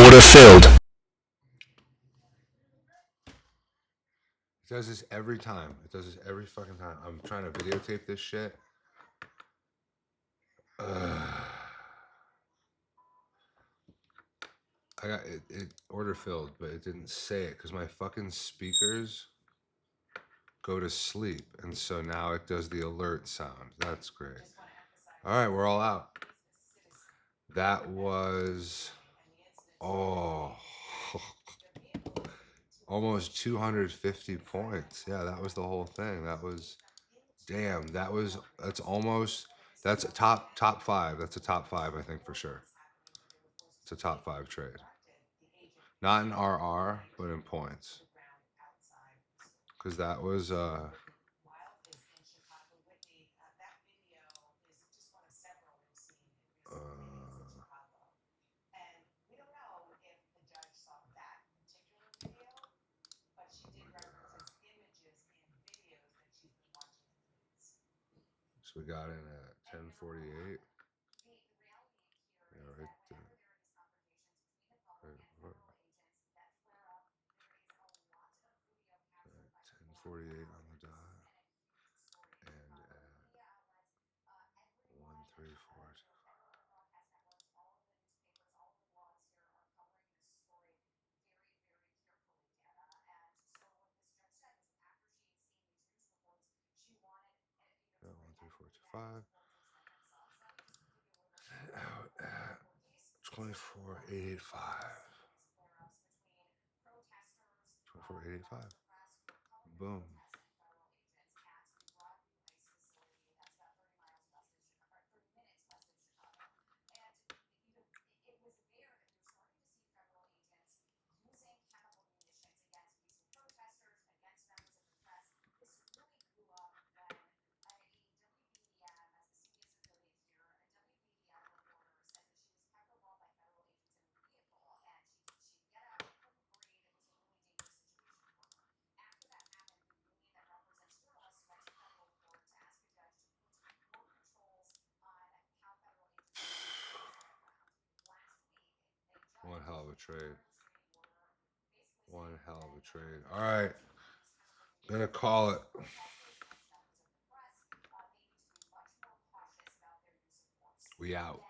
Order filled. It does this every time. It does this every fucking time. I'm trying to videotape this shit. I got it order filled, but it didn't say it because my fucking speakers go to sleep, and so now it does the alert sound. That's great. Just want to emphasize. All right, we're all out. He's a citizen. That was And the incident. almost 250 points. Yeah, that was the whole thing. That was damn. That's a top 5. That's a top 5, I think, for sure. It's a top 5 trade. Not in RR, but in points. Because that was Wild is in Chicago. Whitney, that video is just one of several we've seen in recent videos in Chicago. And we don't know if the judge saw that particular video, but she did reference images and videos that she's been watching in the news. so we got in at 10:48. The reality here Yeah, is right that there. whenever there is confrontations between the public Right, and federal agents that flare up, there is a lot of video captured by 10:48 on the dot. and And local at media outlets, everyone, 1:34. the federal broadcast networks, all of the newspapers, all of the blogs here are covering this story very, very carefully, Dana. And so what this judge said was after she had seen these news reports, she wanted, Yeah, to 1:34:5. themselves. Let me just give you a little bit Out at 24:885. 24:885. Boom. One hell of a trade. One hell of a trade. All right. Gonna call it. We out.